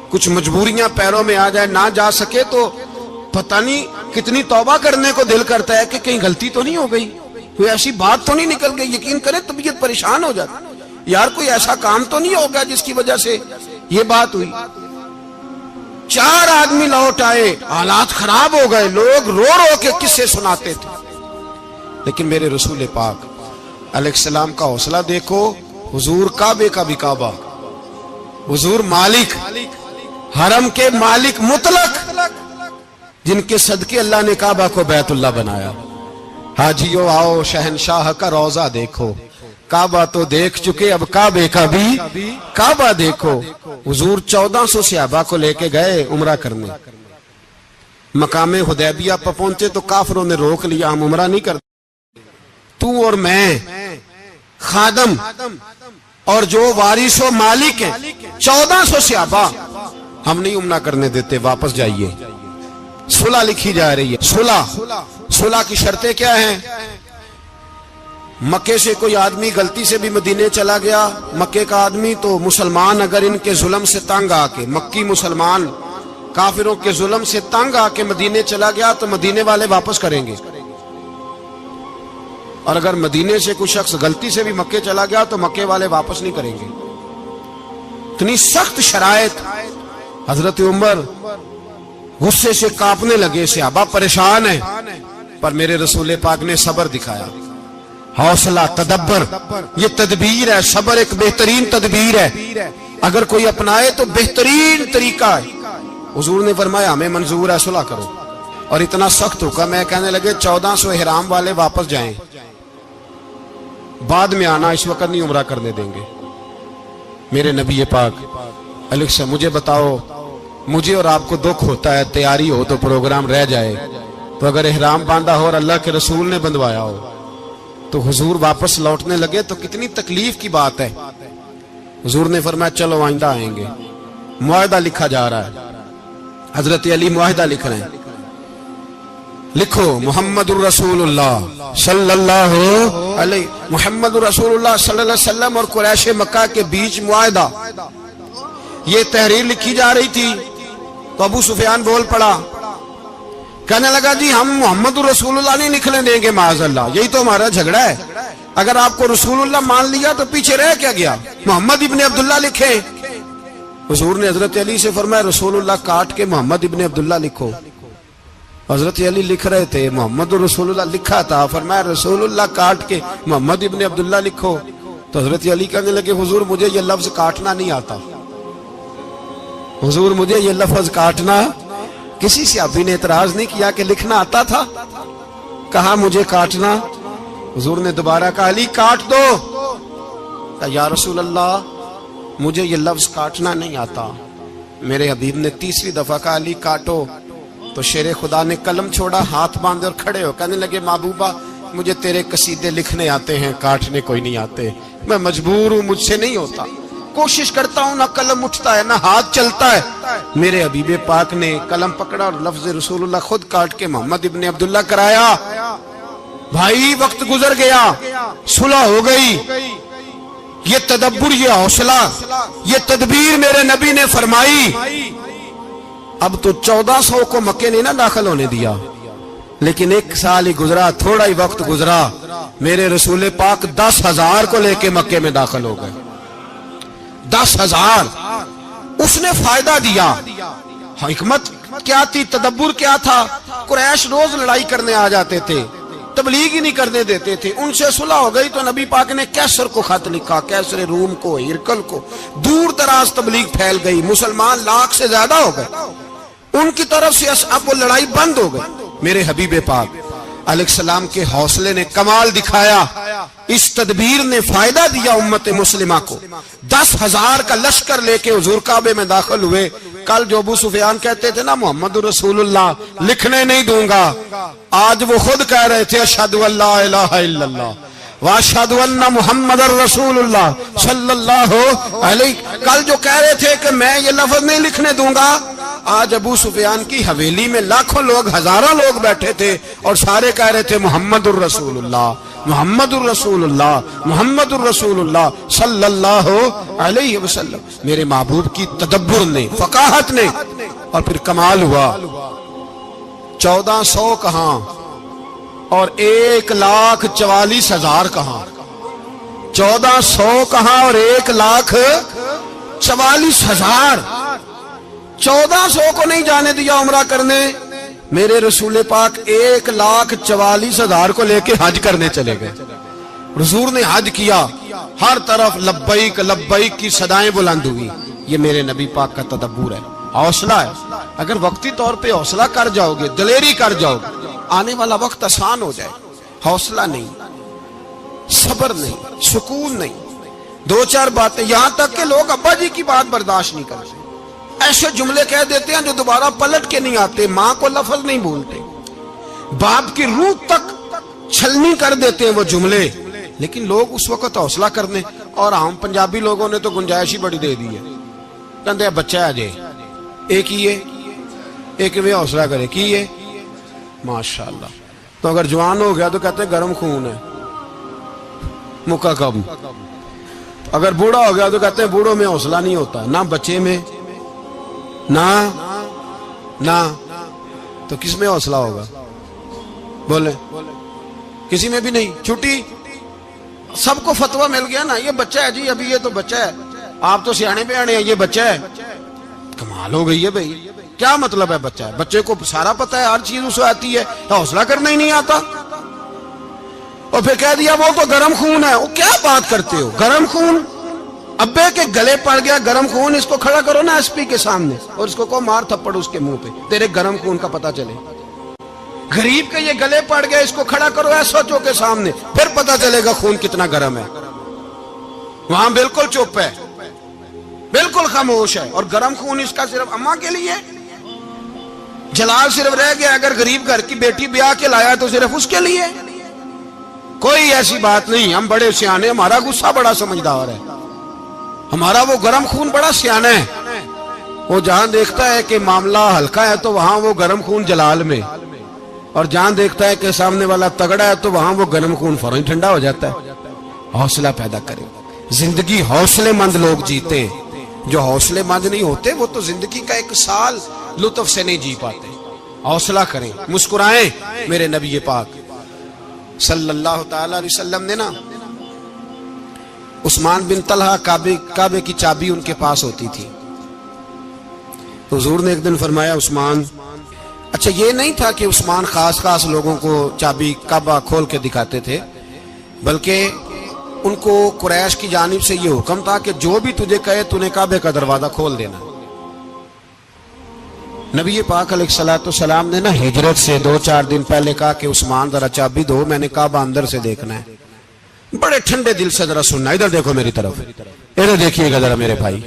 کچھ مجبوریاں پیروں میں آ جائے, نہ جا سکے تو پتہ نہیں کتنی توبہ کرنے کو دل کرتا ہے کہ کہیں غلطی تو نہیں ہو گئی, کوئی ایسی بات تو نہیں نکل گئی. یقین کریں طبیعت پریشان ہو جاتی, یار کوئی ایسا کام تو نہیں ہوگا جس کی وجہ سے یہ بات ہوئی. 4 آدمی لوٹ آئے, حالات خراب ہو گئے, لوگ رو رو کے قصے سناتے تھے. لیکن میرے رسول پاک علیہ السلام کا حوصلہ دیکھو. حضور کعبے کا بھی کعبہ, حضور مالک, حرم کے مالک مطلق, جن کے صدقے اللہ نے کعبہ کو بیت اللہ بنایا. حاجیو آؤ شہنشاہ کا روضہ دیکھو, کعبہ تو دیکھ چکے اب کعبے کا بھی کعبہ دیکھو. حضور 1400 صحابہ کو لے کے گئے عمرہ کرنے. مقام حدیبیہ پر پہنچے تو کافروں نے روک لیا, ہم عمرہ نہیں کرتے. تو اور میں خادم اور جو وارث و مالک ہیں 1400 صحابہ, ہم نہیں عمرہ کرنے دیتے, واپس جائیے. صلح لکھی جا رہی ہے. صلح کی شرطیں کیا ہیں؟ مکے سے کوئی آدمی غلطی سے بھی مدینے چلا گیا, مکے کا آدمی, تو مسلمان اگر ان کے ظلم سے تنگ آ کے, مکی مسلمان کافروں کے ظلم سے تنگ آ کے مدینے چلا گیا تو مدینے والے واپس کریں گے. اور اگر مدینے سے کوئی شخص غلطی سے بھی مکے چلا گیا تو مکے والے واپس نہیں کریں گے. اتنی سخت شرائط. حضرت عمر غصے سے کانپنے لگے, صحابہ پریشان ہیں, پر میرے رسول پاک نے صبر دکھایا, حوصلہ, تدبر. یہ تدبیر ہے, صبر ایک بہترین تدبیر ہے, اگر کوئی اپنائے تو بہترین طریقہ ہے. حضور نے فرمایا ہمیں منظور ہے, صلح کرو. اور اتنا سخت حکم ہے, کہنے لگے 1400 احرام والے واپس جائیں, بعد میں آنا, اس وقت نہیں عمرہ کرنے دیں گے. میرے نبی پاک علیہ السلام, مجھے بتاؤ, مجھے اور آپ کو دکھ ہوتا ہے تیاری ہو تو پروگرام رہ جائے, تو اگر احرام باندھا ہو اور اللہ کے رسول نے بندھوایا ہو تو حضور واپس لوٹنے لگے تو کتنی تکلیف کی بات ہے. حضور نے فرمایا چلو آئندہ آئیں گے. معاہدہ لکھا جا رہا ہے, حضرت علی معاہدہ لکھ رہے ہیں. لکھو محمد الرسول اللہ صلی اللہ علیہ, محمد الرسول اللہ صلی اللہ علیہ وسلم اور قریش مکہ کے بیچ معاہدہ. یہ تحریر لکھی جا رہی تھی تو ابو سفیان بول پڑا, کہنے لگا جی ہم محمد الرسول اللہ نہیں نکلنے دیں گے معاذ اللہ, یہی تو ہمارا جھگڑا ہے. اگر آپ کو رسول اللہ مان لیا تو پیچھے رہ کیا گیا, محمد ابن عبداللہ لکھیں. حضور نے حضرت علی سے فرمایا رسول اللہ کاٹ کے محمد ابن عبداللہ لکھو. حضرت علی لکھ رہے تھے, محمد رسول اللہ لکھا تھا, فرمایا رسول اللہ کاٹ کے محمد ابن عبداللہ لکھو. تو حضرت علی کہنے لگے حضور مجھے یہ لفظ کاٹنا نہیں آتا, حضور مجھے یہ لفظ کاٹنا. کسی صحابی نے اعتراض نہیں کیا کہ لکھنا آتا تھا, کہا مجھے کاٹنا. حضور نے دوبارہ کہا علی کاٹ دو. یا رسول اللہ مجھے یہ لفظ کاٹنا نہیں آتا. میرے حبیب نے تیسری دفعہ کہا علی کاٹو. تو شیر خدا نے قلم چھوڑا, ہاتھ باندھے اور کھڑے ہو کہنے لگے محبوبہ مجھے تیرے قصیدے لکھنے آتے ہیں, کاٹنے کوئی نہیں آتے, میں مجبور ہوں, مجھ سے نہیں ہوتا. کوشش کرتا ہوں، نہ قلم اٹھتا ہے نہ ہاتھ چلتا ہے۔ میرے حبیب پاک نے قلم پکڑا اور لفظ رسول اللہ خود کاٹ کے محمد ابن عبداللہ کرایا۔ بھائی وقت گزر گیا، صلح ہو گئی، یہ تدبر، یہ حوصلہ، یہ تدبیر میرے نبی نے فرمائی۔ اب تو 1400 کو مکے نے نہ داخل ہونے دیا، لیکن 1 سال ہی گزرا، تھوڑا ہی وقت گزرا، میرے رسول پاک 10,000 کو لے کے مکے میں داخل ہو گئے۔ 10,000 اس نے فائدہ دیا۔ حکمت کیا تھی، تدبر کیا تھا؟ قریش روز لڑائی کرنے آ جاتے تھے، تبلیغ ہی نہیں کرنے دیتے تھے۔ ان سے صلح ہو گئی تو نبی پاک نے کیسر کو خط لکھا، کیسر روم کو، ہرکل کو، دور دراز تبلیغ پھیل گئی، مسلمان 1,00,000 سے زیادہ ہو گئے، ان کی طرف سے اب وہ لڑائی بند ہو گئی۔ میرے حبیب پاک علیہ السلام کے حوصلے نے کمال دکھایا، اس تدبیر نے فائدہ دیا امت مسلمہ کو۔ 10,000 کا لشکر لے کے حضور کعبے میں داخل ہوئے۔ کل جو ابو سفیان کہتے تھے نا محمد رسول اللہ لکھنے نہیں دوں گا، آج وہ خود کہہ رہے تھے اشہد ان لا الہ الا اللہ واشہد ان محمد رسول اللہ صلی اللہ علیہ۔ کل جو کہہ رہے تھے کہ میں یہ لفظ نہیں لکھنے دوں گا، آج ابو سفیان کی حویلی میں لاکھوں لوگ، ہزاروں لوگ بیٹھے تھے اور سارے کہہ رہے تھے محمد الرسول اللہ، محمد الرسول اللہ، محمد الرسول اللہ صلی اللہ علیہ وسلم۔ میرے محبوب کی تدبر نے، فقاہت نے، اور پھر کمال ہوا۔ 1400 کہاں اور 1,44,000 کہاں، 1400 کہاں اور 1,44,000۔ 1400 کو نہیں جانے دیا عمرہ کرنے، میرے رسول پاک 1,44,000 کو لے کے حج کرنے چلے گئے۔ حضور نے حج کیا، ہر طرف لبیک لبیک کی صدائیں بلند ہوئی۔ یہ میرے نبی پاک کا تدبر ہے، حوصلہ ہے۔ اگر وقتی طور پہ حوصلہ کر جاؤ گے، دلیری کر جاؤ گے، آنے والا وقت آسان ہو جائے۔ حوصلہ نہیں، صبر نہیں، سکون نہیں، 2-4 باتیں، یہاں تک کہ لوگ ابا جی کی بات برداشت نہیں کرتے، ایسے جملے کہہ دیتے ہیں جو دوبارہ پلٹ کے نہیں آتے، ماں کو لفظ نہیں بولتے، باپ کی روح تک چھلنی کر دیتے ہیں وہ جملے، لیکن لوگ اس وقت حوصلہ کرنے۔ اور ہم پنجابی لوگوں نے تو گنجائش ہی بڑی دے دی ہے، کہتے ہیں بچہ ہے جے ایک ہی ہے، ایک میں حوصلہ کرے کی ہے ماشاءاللہ۔ تو اگر جوان ہو گیا تو کہتے ہیں گرم خون ہے، مکہ کب۔ اگر بوڑھا ہو گیا تو کہتے ہیں بوڑھوں میں حوصلہ نہیں ہوتا، نہ بچے میں نہ تو کس میں حوصلہ ہوگا؟ بولے کسی میں بھی نہیں۔ چھٹی سب کو فتویٰ مل گیا نا، یہ بچہ ہے جی، ابھی یہ تو بچہ ہے، آپ تو سیانے پہ آنے ہیں، یہ بچہ ہے۔ کمال ہو گئی ہے بھائی، کیا مطلب ہے بچہ ہے؟ بچے کو سارا پتہ ہے، ہر چیز اسے آتی ہے، حوصلہ کرنا ہی نہیں آتا۔ اور پھر کہہ دیا وہ تو گرم خون ہے۔ وہ کیا بات کرتے ہو، گرم خون؟ ابے کے گلے پڑ گیا گرم خون، اس کو کھڑا کرو نا ایس پی کے سامنے اور اس کو مار تھپڑ اس کے منہ پہ، تیرے گرم خون کا پتہ چلے۔ غریب کے یہ گلے پڑ گیا، اس کو کھڑا کرو ایس ایچ او کے سامنے، پھر پتہ چلے گا خون کتنا گرم ہے۔ وہاں بالکل چپ ہے، بالکل خاموش ہے، اور گرم خون اس کا صرف اماں کے لیے۔ جلال صرف رہ گیا اگر غریب گھر کی بیٹی بیاہ کے لایا تو صرف اس کے لیے، کوئی ایسی بات نہیں۔ ہم بڑے سیانے، ہمارا غصہ بڑا سمجھدار ہے، ہمارا وہ گرم خون بڑا سیانہ ہے، وہ جہاں دیکھتا ہے کہ معاملہ ہلکا ہے تو وہاں وہ گرم خون جلال میں، اور جہاں دیکھتا ہے کہ سامنے والا تگڑا ہے تو وہاں وہ گرم خون فوراً ٹھنڈا ہو جاتا ہے۔ حوصلہ پیدا کریں، زندگی حوصلے مند لوگ جیتے ہیں، جو حوصلے مند نہیں ہوتے وہ تو زندگی کا 1 سال لطف سے نہیں جی پاتے۔ حوصلہ کریں، مسکرائیں۔ میرے نبی پاک صلی اللہ تعالی علیہ وسلم نے نا عثمان بن طلحہ، کعبے کی چابی ان کے پاس ہوتی تھی، حضور نے ایک دن فرمایا عثمان، اچھا یہ نہیں تھا کہ عثمان خاص لوگوں کو چابی کعبہ کھول کے دکھاتے تھے، بلکہ ان کو قریش کی جانب سے یہ حکم تھا کہ جو بھی تجھے کہے تو نے کعبے کا دروازہ کھول دینا۔ نبی پاک علیہ السلام نے نا ہجرت سے 2-4 دن پہلے کہا کہ عثمان ذرا چابی دو، میں نے کعبہ اندر سے دیکھنا ہے۔ بڑے ٹھنڈے دل سے ذرا سننا، ادھر دیکھو میری طرف، ادھر دیکھیے گا ذرا میرے بھائی۔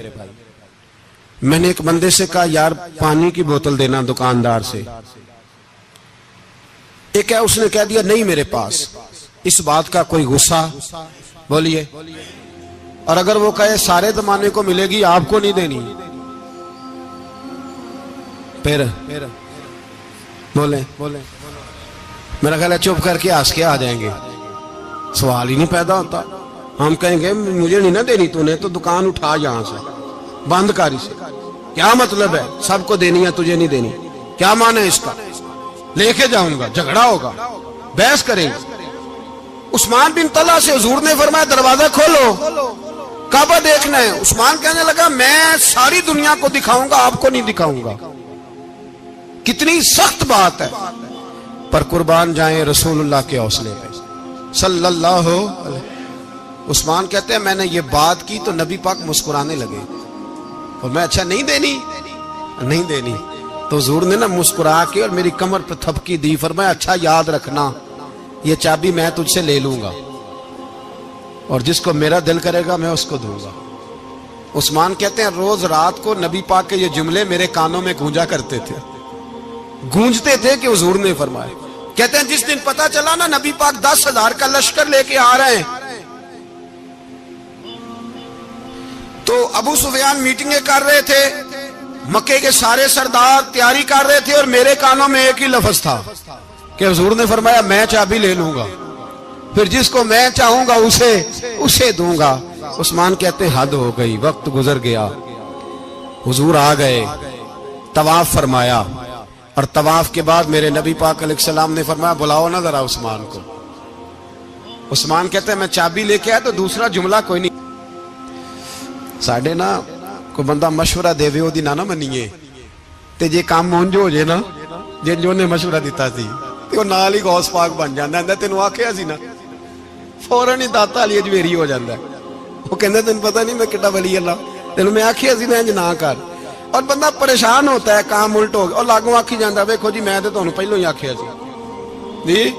میں نے ایک بندے سے کہا یار پانی کی بوتل دینا دکاندار سے، ایک ہے اس نے کہہ دیا نہیں میرے پاس۔ اس بات کا کوئی غصہ؟ بولیے اور اگر وہ کہے سارے زمانے کو ملے گی آپ کو نہیں دینی، پھر بولیں میرا خیال ہے چپ کر کے ہنس کے آ جائیں گے، سوال ہی نہیں پیدا ہوتا۔ ہم کہیں گے مجھے نہیں نہ دینی، تو نے تو دکان اٹھا یہاں سے، بند کاری سے، کیا مطلب ہے سب کو دینی ہے تجھے نہیں دینی، کیا معنی ہے اس کا؟ لے کے جاؤں گا، جھگڑا ہوگا، بحث کریں گے۔ عثمان بن طلحہ سے حضور نے فرمایا دروازہ کھولو، کعبہ دیکھنا ہے۔ عثمان کہنے لگا میں ساری دنیا کو دکھاؤں گا، آپ کو نہیں دکھاؤں گا۔ کتنی سخت بات ہے، پر قربان جائیں رسول اللہ کے حوصلے پہ صلی اللہ علیہ۔ عثمان کہتے ہیں میں نے یہ بات کی تو نبی پاک مسکرانے لگے، اور میں اچھا نہیں دینی، تو حضور نے نا مسکرا کے اور میری کمر پہ تھپکی دی، فرمایا اچھا یاد رکھنا یہ چابی میں تجھ سے لے لوں گا، اور جس کو میرا دل کرے گا میں اس کو دوں گا۔ عثمان کہتے ہیں روز رات کو نبی پاک کے یہ جملے میرے کانوں میں گونجتے تھے کہ حضور نے فرمایا۔ کہتے ہیں جس دن پتا چلا نا نبی پاک 10,000 کا لشکر لے کے آ رہے ہیں، تو ابو سفیان میٹنگیں کر رہے تھے، مکے کے سارے سردار تیاری کر رہے تھے، اور میرے کانوں میں ایک ہی لفظ تھا کہ حضور نے فرمایا میں چابی لے لوں گا، پھر جس کو میں چاہوں گا اسے دوں گا۔ عثمان کہتے ہیں حد ہو گئی، وقت گزر گیا، حضور آ گئے، طواف فرمایا، اور طواف کے بعد میرے نبی پاک علیہ السلام نے فرمایا بلاؤ نا ذرا عثمان کو۔ عثمان کہتے ہیں میں چابی لے کے آیا تو دوسرا جملہ کوئی نہیں۔ ساڑھے نا کوئی بندہ مشورہ دے وہ نہ منیے تے جے کام مونجو ہو جائے نا، جن جو نے مشورہ دیتا سی تے وہ نال ہی غوث پاک بن جاندا ہے۔ تینوں آکھیا سی نا، فوراً ہی داتا علی اجمیری ہو جاندا ہے۔ وہ کہندا تینوں پتہ نہیں میں کڈا ولی اللہ، تینوں میں آکھیا سی میں انج نہ کر، اور بندہ پریشان ہوتا ہے کام الٹ ہو گیا، اور لاگوں آکھی جاندا ویکھو جی میں تے تانوں پہلو ہی آکھیا سی جی۔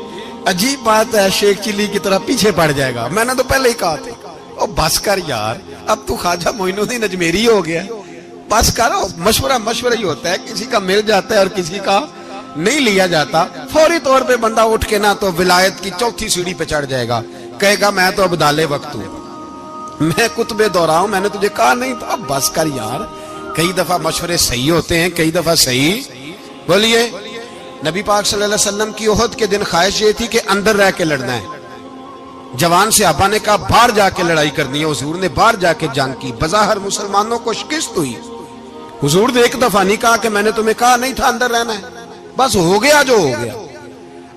عجیب بات ہے، شیخ چلی کی طرح پیچھے پڑ جائے گا، میں نے تو پہلے ہی کہا تھا۔ او بس کر یار، اب تو خواجہ معین الدین اجمیری ہو گیا، بس کرو۔ مشورہ ہی ہوتا ہے، کسی کا مل جاتا ہے اور کسی کا نہیں لیا جاتا۔ فوری طور پہ بندہ اٹھ کے نہ تو ولایت کی چوتھی سیڑھی پہ چڑھ جائے گا، کہے گا میں تو ابدال وقت ہوں، میں کتب دورہ ہوں، میں نے تجھے کہا نہیں تھا۔ اب بس کر یار، کئی دفعہ مشورے صحیح ہوتے ہیں، کئی دفعہ صحیح۔ بولیے نبی پاک صلی اللہ علیہ وسلم کی احد کے دن خواہش یہ تھی کہ اندر رہ کے لڑنا ہے۔ جوان صحابہ نے کہا باہر جا کے لڑائی کرنی ہے، حضور نے باہر جا کے جنگ کی، بظاہر مسلمانوں کو شکست ہوئی۔ حضور نے ایک دفعہ نہیں کہا کہ میں نے تمہیں کہا نہیں تھا اندر رہنا ہے، بس ہو گیا جو ہو گیا۔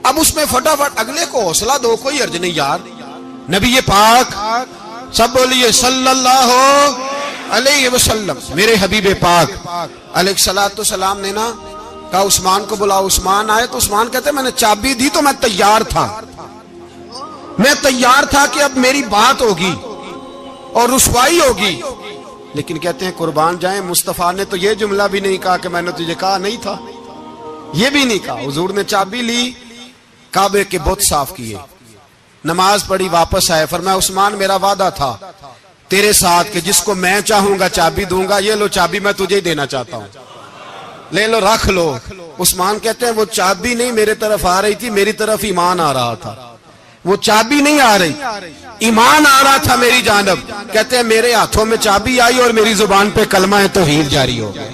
اب اس میں فٹافٹ اگلے کو حوصلہ دو، کوئی حرج نہیں یار۔ نبی پاک سب بولیے صلی اللہ علیہ وسلم، میرے حبیب پاک علیہ السلام نے نا کہا عثمان کو بلاؤ۔ عثمان آئے تو عثمان کہتے میں نے چابی دی تو میں تیار تھا کہ اب میری بات ہوگی اور رسوائی ہوگی، لیکن کہتے ہیں قربان جائیں مصطفیٰ نے تو یہ جملہ بھی نہیں کہا کہ میں نے تجھے کہا نہیں تھا، یہ بھی نہیں کہا۔ حضور نے چابی لی، کعبے کے بت صاف کیے، نماز پڑھی، واپس آئے، فرمایا عثمان میرا وعدہ تھا تیرے ساتھ کہ جس کو میں چاہوں گا چابی دوں گا، یہ لو چابی میں تجھے ہی دینا چاہتا ہوں، لے لو رکھ لو۔ عثمان کہتے ہیں وہ چابی نہیں میرے طرف آ رہی تھی، میری طرف ایمان آ رہا تھا، وہ چابی نہیں آ رہی، ایمان آ رہا تھا میری جانب۔ کہتے ہیں میرے ہاتھوں میں چابی آئی اور میری زبان پہ کلمہ توحید جاری ہو گیا۔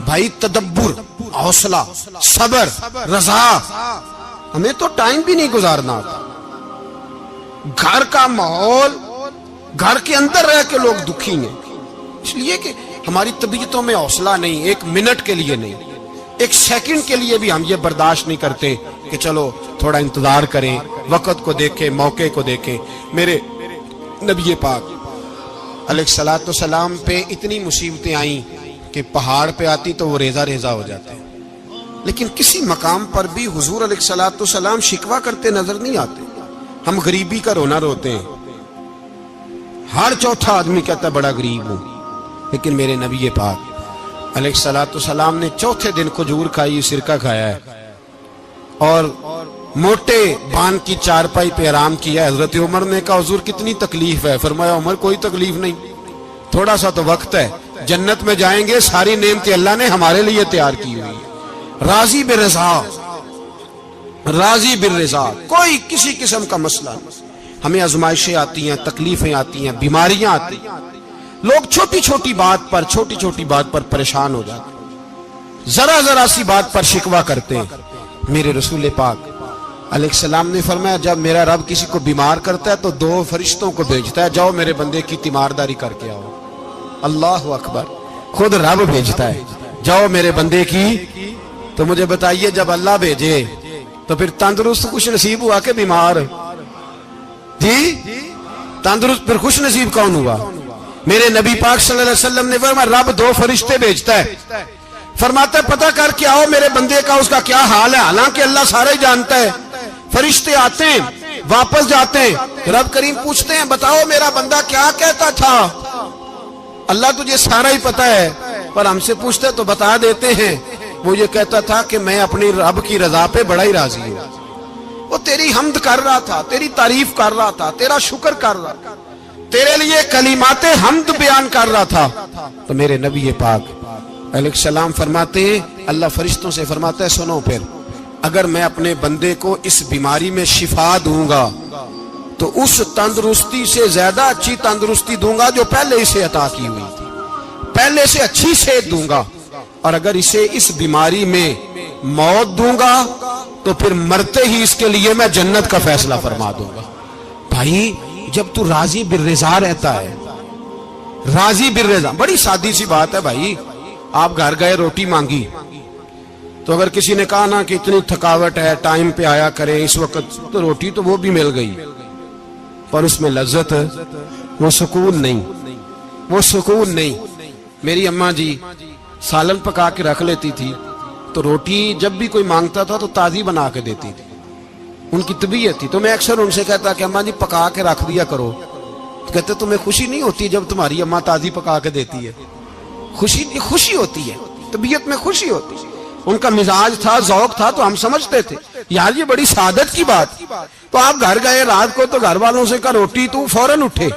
بھائی تدبر، حوصلہ، صبر، رضا، ہمیں تو ٹائم بھی نہیں گزارنا تھا۔ گھر کا ماحول، گھر کے اندر رہ کے لوگ دکھی ہیں، اس لیے کہ ہماری طبیعتوں میں حوصلہ نہیں، ایک منٹ کے لیے نہیں، ایک سیکنڈ کے لیے بھی ہم یہ برداشت نہیں کرتے کہ چلو تھوڑا انتظار کریں، وقت کو دیکھیں، موقع کو دیکھیں۔ میرے نبی پاک علیہ السلام پہ اتنی مصیبتیں آئیں کہ پہاڑ پہ آتی تو وہ ریزہ ریزہ ہو جاتے، لیکن کسی مقام پر بھی حضور علیہ السلام شکوہ کرتے نظر نہیں آتے۔ ہم غریبی کا رونا روتے ہیں، ہر چوتھا آدمی کہتا ہے بڑا غریب ہوں، لیکن میرے نبی پاک علیہ السلام نے چوتھے دن کھجور کھائی، سرکہ کھایا ہے، اور موٹے بان کی چارپائی پہ آرام کیا۔ حضرت عمر نے کہا حضور کتنی تکلیف ہے؟ فرمایا عمر کوئی تکلیف نہیں، تھوڑا سا تو وقت ہے، جنت میں جائیں گے، ساری نعمتیں اللہ نے ہمارے لیے تیار کی ہوئی ہے۔ راضی بالرضا، راضی بالرضا، کوئی کسی قسم کا مسئلہ نہیں۔ ہمیں آزمائشیں آتی ہیں، تکلیفیں آتی ہیں، بیماریاں آتی ہیں، لوگ چھوٹی چھوٹی بات پر پریشان ہو جاتے ہیں، ذرا سی بات پر شکوہ کرتے ہیں۔ میرے رسول پاک علیہ السلام نے فرمایا جب میرا رب کسی کو بیمار کرتا ہے تو 2 فرشتوں کو بھیجتا ہے، جاؤ میرے بندے کی تیمارداری کر کے آؤ۔ اللہ اکبر، خود رب بھیجتا ہے، جاؤ میرے بندے کی۔ تو مجھے بتائیے جب اللہ بھیجے تو پھر تندرست خوش نصیب ہوا کہ بیمار؟ جی تندرست پھر خوش نصیب کون ہوا؟ میرے نبی پاک صلی اللہ علیہ وسلم نے فرمایا رب 2 فرشتے بھیجتا ہے، فرماتا ہے پتہ کر کے آؤ میرے بندے کا اس کا کیا حال ہے، حالانکہ اللہ سارا ہی جانتا ہے۔ فرشتے آتے ہیں، واپس جاتے ہیں، رب کریم پوچھتے ہیں بتاؤ میرا بندہ کیا کہتا تھا؟ اللہ تجھے سارا ہی پتا ہے، پر ہم سے پوچھتے تو بتا دیتے ہیں، وہ یہ کہتا تھا کہ میں اپنی رب کی رضا پہ بڑا ہی راضی ہوں، وہ تیری حمد کر رہا تھا، تیری تعریف کر رہا تھا، تیرا شکر کر رہا تھا، تیرے لیے کلمات حمد بیان کر رہا تھا۔ تو میرے نبی پاک علیہ السلام فرماتے ہیں، اللہ فرشتوں سے فرماتا ہے سنو پھر اگر میں اپنے بندے کو اس بیماری میں شفا دوں گا تو اس تندرستی سے زیادہ اچھی تندرستی دوں گا جو پہلے اسے عطا کی ہوئی تھی، پہلے سے اچھی صحت دوں گا، اور اگر اسے اس بیماری میں موت دوں گا تو پھر مرتے ہی اس کے لیے میں جنت کا فیصلہ فرما دوں گا۔ بھائی جب تو راضی بالرضا رہتا ہے، راضی بالرضا، بڑی سادی سی بات ہے بھائی، آپ گھر گئے روٹی مانگی تو اگر کسی نے کہا نا کہ اتنی تھکاوٹ ہے ٹائم پہ آیا کریں اس وقت، تو روٹی تو وہ بھی مل گئی پر اس میں لذت، وہ سکون نہیں، وہ سکون نہیں۔ میری اماں جی سالن پکا کے رکھ لیتی تھی تو روٹی جب بھی کوئی مانگتا تھا تو تازی بنا کے دیتی تھی، ان کی طبیعت تھی۔ تو میں اکثر ان سے کہتا کہ اماں جی پکا کے رکھ دیا کرو، تو کہتے تمہیں خوشی نہیں ہوتی جب تمہاری اماں تازی پکا کے دیتی ہے؟ خوشی ہوتی ہے، طبیعت میں خوشی ہوتی ہے۔ ان کا مزاج تھا، ذوق تھا، تو ہم سمجھتے تھے یار یہ بڑی سعادت کی بات۔ تو آپ گھر گئے رات کو تو گھر والوں سے کہا روٹی، تو فوراً اٹھے،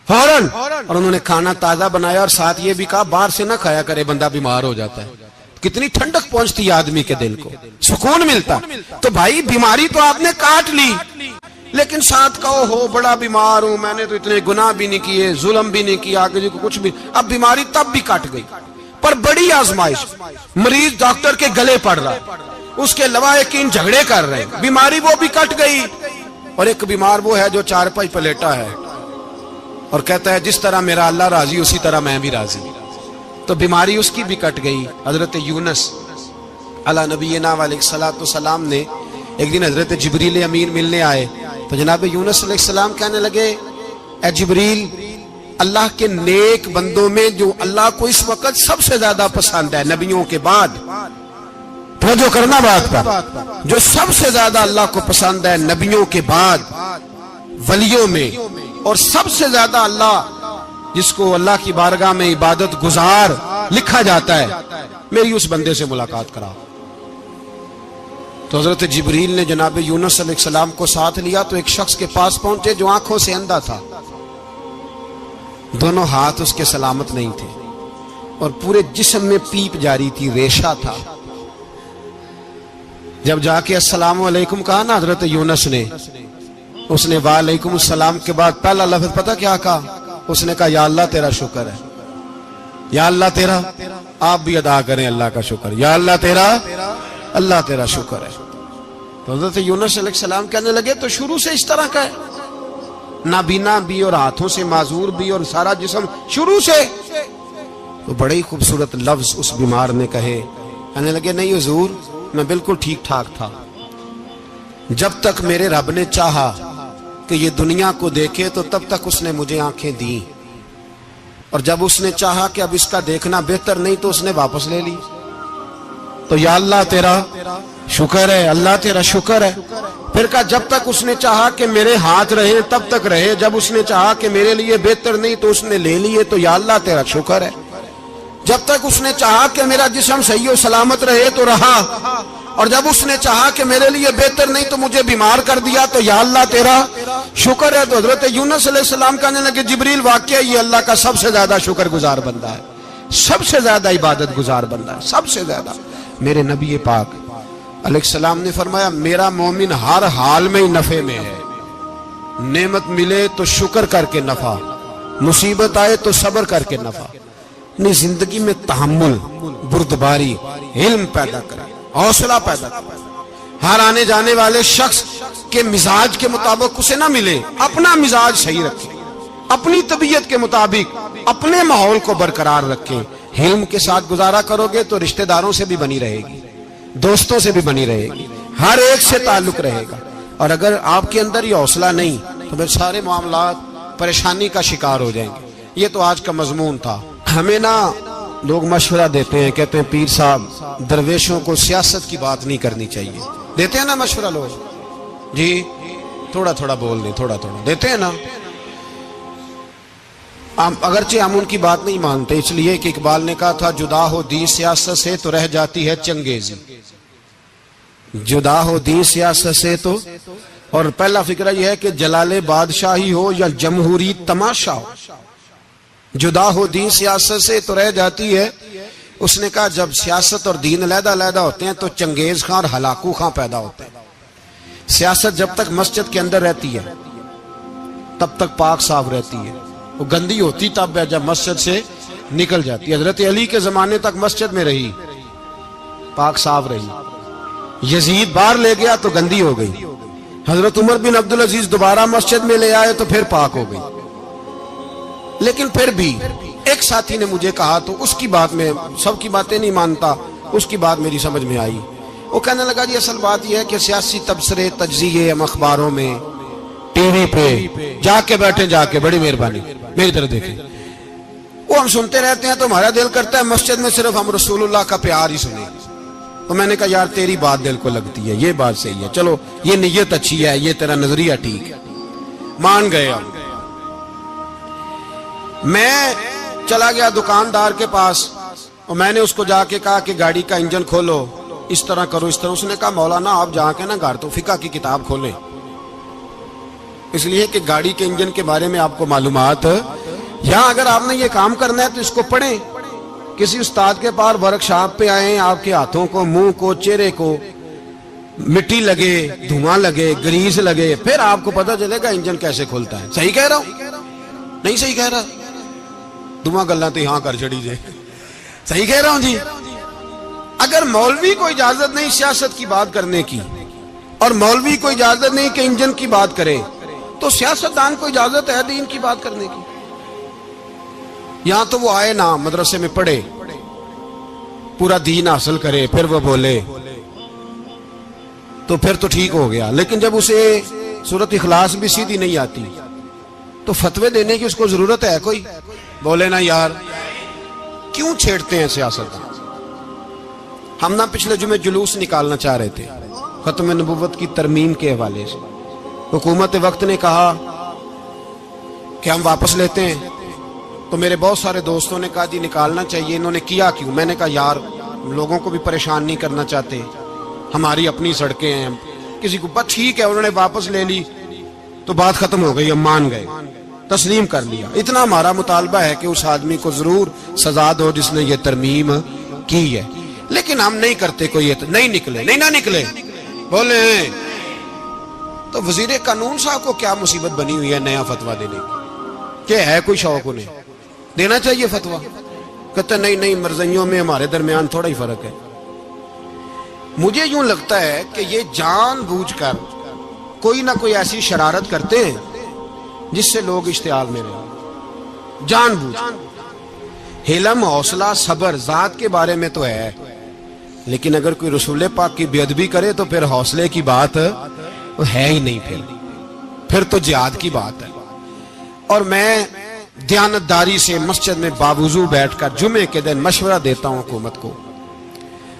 فوراً، اور انہوں نے کھانا تازہ بنایا، اور ساتھ یہ بھی کہا باہر سے نہ کھایا کرے بندہ بیمار ہو جاتا ہے۔ کتنی ٹھنڈک پہنچتی ہے آدمی کے دل کو، سکون ملتا۔ تو بھائی بیماری تو آپ نے کاٹ لی، لیکن ساتھ کہو ہو بڑا بیمار ہوں، میں نے تو اتنے گناہ بھی نہیں کیے، ظلم بھی نہیں کیا، کسی کو کچھ بھی، اب بیماری تب بھی کٹ گئی۔ پر بڑی آزمائش، مریض ڈاکٹر کے گلے پڑ رہا ہے، اس کے لواحقین جھگڑے کر رہے ہیں، بیماری وہ بھی کٹ گئی۔ اور ایک بیمار وہ ہے جو چارپائی پہ لیٹا ہے اور کہتا ہے جس طرح میرا اللہ راضی اسی طرح میں بھی راضی، تو بیماری اس کی بھی کٹ گئی۔ حضرت یونس علی نبینا علیہ الصلوۃ والسلام نے ایک دن حضرت جبریل امین ملنے آئے تو جناب یونس علیہ السلام کہنے لگے اے جبریل، اللہ کے نیک بندوں میں جو اللہ کو اس وقت سب سے زیادہ پسند ہے نبیوں کے بعد، توجہ کرنا بات پر، جو سب سے زیادہ اللہ کو پسند ہے نبیوں کے بعد ولیوں میں، اور سب سے زیادہ اللہ جس کو اللہ کی بارگاہ میں عبادت گزار لکھا جاتا ہے، میری اس بندے سے ملاقات کرا۔ تو حضرت جبریل نے جناب یونس علیہ السلام کو ساتھ لیا تو ایک شخص کے پاس پہنچے جو آنکھوں سے اندھا تھا، دونوں ہاتھ اس کے سلامت نہیں تھے اور پورے جسم میں پیپ جاری تھی، ریشہ تھا۔ جب جا کے السلام علیکم کہا نا حضرت یونس نے، اس نے وعلیکم السلام کے بعد پہلا لفظ پتہ کیا کہا؟ اس نے کہا یا اللہ تیرا شکر ہے، یا اللہ تیرا، آپ بھی ادا کریں اللہ کا شکر، یا اللہ تیرا، اللہ تیرا شکر ہے۔ تو حضرت یونس علیہ السلام کہنے لگے تو شروع سے اس طرح کا ہے، نابینا بھی اور ہاتھوں سے معذور بھی اور سارا جسم شروع سے؟ تو بڑے ہی خوبصورت لفظ اس بیمار نے کہے، کہنے لگے نہیں حضور میں بالکل ٹھیک ٹھاک تھا، جب تک میرے رب نے چاہا کہ یہ دنیا کو دیکھے تو تب تک اس نے مجھے آنکھیں دیں، اور جب اس نے چاہا کہ اب اس کا دیکھنا بہتر نہیں تو اس نے واپس لے لی۔ تو یا اللہ تیرا شکر ہے، اللہ تیرا شکر ہے۔ پھر کہا جب تک اس نے چاہا کہ میرے ہاتھ رہے تب تک رہے، جب اس نے چاہا کہ میرے لیے بہتر نہیں تو اس نے لے لیے، تو یا اللہ تیرا شکر ہے۔ جب تک اس نے چاہا کہ میرا جسم صحیح و سلامت رہے تو رہا، اور جب اس نے چاہا کہ میرے لیے بہتر نہیں تو مجھے بیمار کر دیا، تو یا اللہ تیرا شکر ہے۔ تو حضرت یونس علیہ السلام کہنے لگے جبریل واقعہ یہ اللہ کا سب سے زیادہ شکر گزار بندہ ہے، سب سے زیادہ عبادت گزار بندہ ہے، سب سے زیادہ۔ میرے نبی پاک علیہ السلام نے فرمایا میرا مومن ہر حال میں ہی نفع میں ہے، نعمت ملے تو شکر کر کے نفع، مصیبت آئے تو صبر کر کے نفع. اپنی زندگی میں تحمل، بردباری، علم پیدا کرے، حوصلہ پیدا کرے. ہر آنے جانے والے شخص کے مزاج کے مطابق اسے نہ ملے، اپنا مزاج صحیح رکھے، اپنی طبیعت کے مطابق اپنے ماحول کو برقرار رکھے. علم کے ساتھ گزارا کرو گے تو رشتہ داروں سے بھی بنی رہے گی، دوستوں سے بھی بنی رہے گی، ہر ایک سے تعلق رہے گا. اور اگر آپ کے اندر یہ حوصلہ نہیں تو پھر سارے معاملات پریشانی کا شکار ہو جائیں گے. یہ تو آج کا مضمون تھا. ہمیں نا لوگ مشورہ دیتے ہیں، کہتے ہیں پیر صاحب درویشوں کو سیاست کی بات نہیں کرنی چاہیے. دیتے ہیں نا مشورہ لوگ؟ جی تھوڑا تھوڑا بول دیں، تھوڑا تھوڑا دیتے ہیں نا. اگرچہ ہم ان کی بات نہیں مانتے، اس لیے کہ اقبال نے کہا تھا جدا ہو دین سیاست سے تو رہ جاتی ہے چنگیزی. جدا ہو دین سیاست سے تو، اور پہلا فکرہ یہ ہے کہ جلال بادشاہی ہو یا جمہوری تماشا ہو، جدا ہو دین سیاست سے تو رہ جاتی ہے. اس نے کہا جب سیاست اور دین علیحدہ علیحدہ ہوتے ہیں تو چنگیز خان اور ہلاکو خان پیدا ہوتے ہیں. سیاست جب تک مسجد کے اندر رہتی ہے تب تک پاک صاف رہتی ہے، وہ گندی ہوتی تب ہے جب مسجد سے نکل جاتی ہے. حضرت علی کے زمانے تک مسجد میں رہی، پاک صاف رہی. یزید باہر لے گیا تو گندی ہو گئی. حضرت عمر بن عبدالعزیز دوبارہ مسجد میں لے آئے تو پھر پاک ہو گئی. لیکن پھر بھی ایک ساتھی نے مجھے کہا تو اس کی بات میں، سب کی باتیں نہیں مانتا، اس کی بات میری سمجھ میں آئی. وہ کہنے لگا جی اصل بات یہ ہے کہ سیاسی تبصرے تجزیے ہم اخباروں میں ٹی وی پہ جا کے بیٹھے، جا کے بڑی مہربانی میری طرف دیکھیں، وہ ہم سنتے رہتے ہیں تو ہمارا دل کرتا ہے مسجد میں صرف ہم رسول اللہ کا پیار ہی سنیں. تو میں نے کہا یار تیری بات دل کو لگتی ہے، یہ بات صحیح ہے، چلو یہ نیت اچھی ہے، یہ تیرا نظریہ ٹھیک ہے، مان گئے. ہم میں چلا گیا دکاندار کے پاس اور میں نے اس کو جا کے کہا کہ گاڑی کا انجن کھولو، اس طرح کرو، اس طرح. اس نے کہا مولانا آپ جا کے نا گھر تو فقہ کی کتاب کھولیں، اس لیے کہ گاڑی کے انجن کے بارے میں آپ کو معلومات، یا اگر آپ نے یہ کام کرنا ہے تو اس کو پڑھیں. کسی استاد کے پاس ورک شاپ پہ آئیں، آپ کے ہاتھوں کو، منہ کو، چہرے کو مٹی لگے، دھواں لگے، گریس لگے، پھر آپ کو پتہ چلے گا انجن کیسے کھلتا ہے. صحیح کہہ رہا ہوں؟ نہیں صحیح کہہ رہا؟ دعا گلاں تو یہاں کر چڑی جے. صحیح کہہ رہا ہوں جی. اگر مولوی کو اجازت نہیں سیاست کی بات کرنے کی، اور مولوی کو اجازت نہیں کہ انجن کی بات کرے، تو سیاستدان کو اجازت ہے دین کی بات کرنے کی. یہاں تو وہ آئے نا مدرسے میں پڑھے، پورا دین حاصل کرے، پھر وہ بولے تو پھر تو ٹھیک ہو گیا. لیکن جب اسے سورۃ اخلاص بھی سیدھی نہیں آتی تو فتوے دینے کی اس کو ضرورت ہے کوئی؟ بولے نا یار کیوں چھیڑتے ہیں سیاست؟ ہم نا پچھلے جمعے جلوس نکالنا چاہ رہے تھے ختم نبوت کی ترمیم کے حوالے سے. حکومت وقت نے کہا کہ ہم واپس لیتے ہیں، تو میرے بہت سارے دوستوں نے کہا جی نکالنا چاہیے. انہوں نے کیا کیوں؟ میں نے کہا یار لوگوں کو بھی پریشان نہیں کرنا چاہتے، ہماری اپنی سڑکیں ہیں، کسی کو بس ٹھیک ہے. انہوں نے واپس لے لی تو بات ختم ہو گئی، ہم مان گئے، تسلیم کر لیا. اتنا ہمارا مطالبہ ہے کہ اس آدمی کو ضرور سزا دو جس نے یہ ترمیم کی ہے. لیکن ہم نہیں کرتے، کوئی نہیں نکلے، نہیں نہ نکلے بولے. تو وزیر قانون صاحب کو کیا مصیبت بنی ہوئی ہے نیا فتویٰ دینے کی؟ کہ ہے کوئی شوق انہیں دینا چاہیے فتویٰ؟ کہتے نہیں مرضیوں میں ہمارے درمیان تھوڑا ہی فرق ہے. مجھے یوں لگتا ہے کہ یہ جان بوجھ کر کوئی نہ کوئی ایسی شرارت کرتے ہیں جس سے لوگ اشتعال میں رہیں، جان بوجھ. حلم، حوصلہ، صبر ذات کے بارے میں تو ہے، لیکن اگر کوئی رسول پاک کی بے ادبی کرے تو پھر حوصلے کی بات ہے ہی نہیں. پھر تو جہاد کی بات ہے. اور میں دیانتداری سے مسجد میں باوضو بیٹھ کر جمعے کے دن مشورہ دیتا ہوں حکومت کو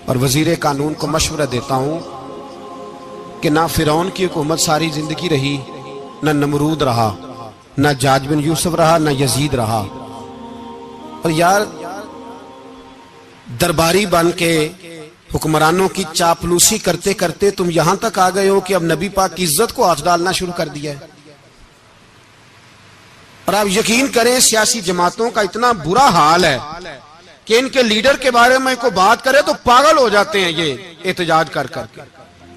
اور وزیر قانون کو مشورہ دیتا ہوں کہ نہ فرعون کی حکومت ساری زندگی رہی، نہ نمرود رہا، نہ جاج بن یوسف رہا، نہ یزید رہا. اور یار درباری بن کے حکمرانوں کی چاپلوسی کرتے کرتے تم یہاں تک آ گئے ہو کہ اب نبی پاک کی عزت کو ہاتھ ڈالنا شروع کر دیا ہے. اور آپ یقین کریں سیاسی جماعتوں کا اتنا برا حال ہے کہ ان کے لیڈر کے بارے میں کوئی بات کرے تو پاگل ہو جاتے ہیں یہ احتجاج کر کر کے.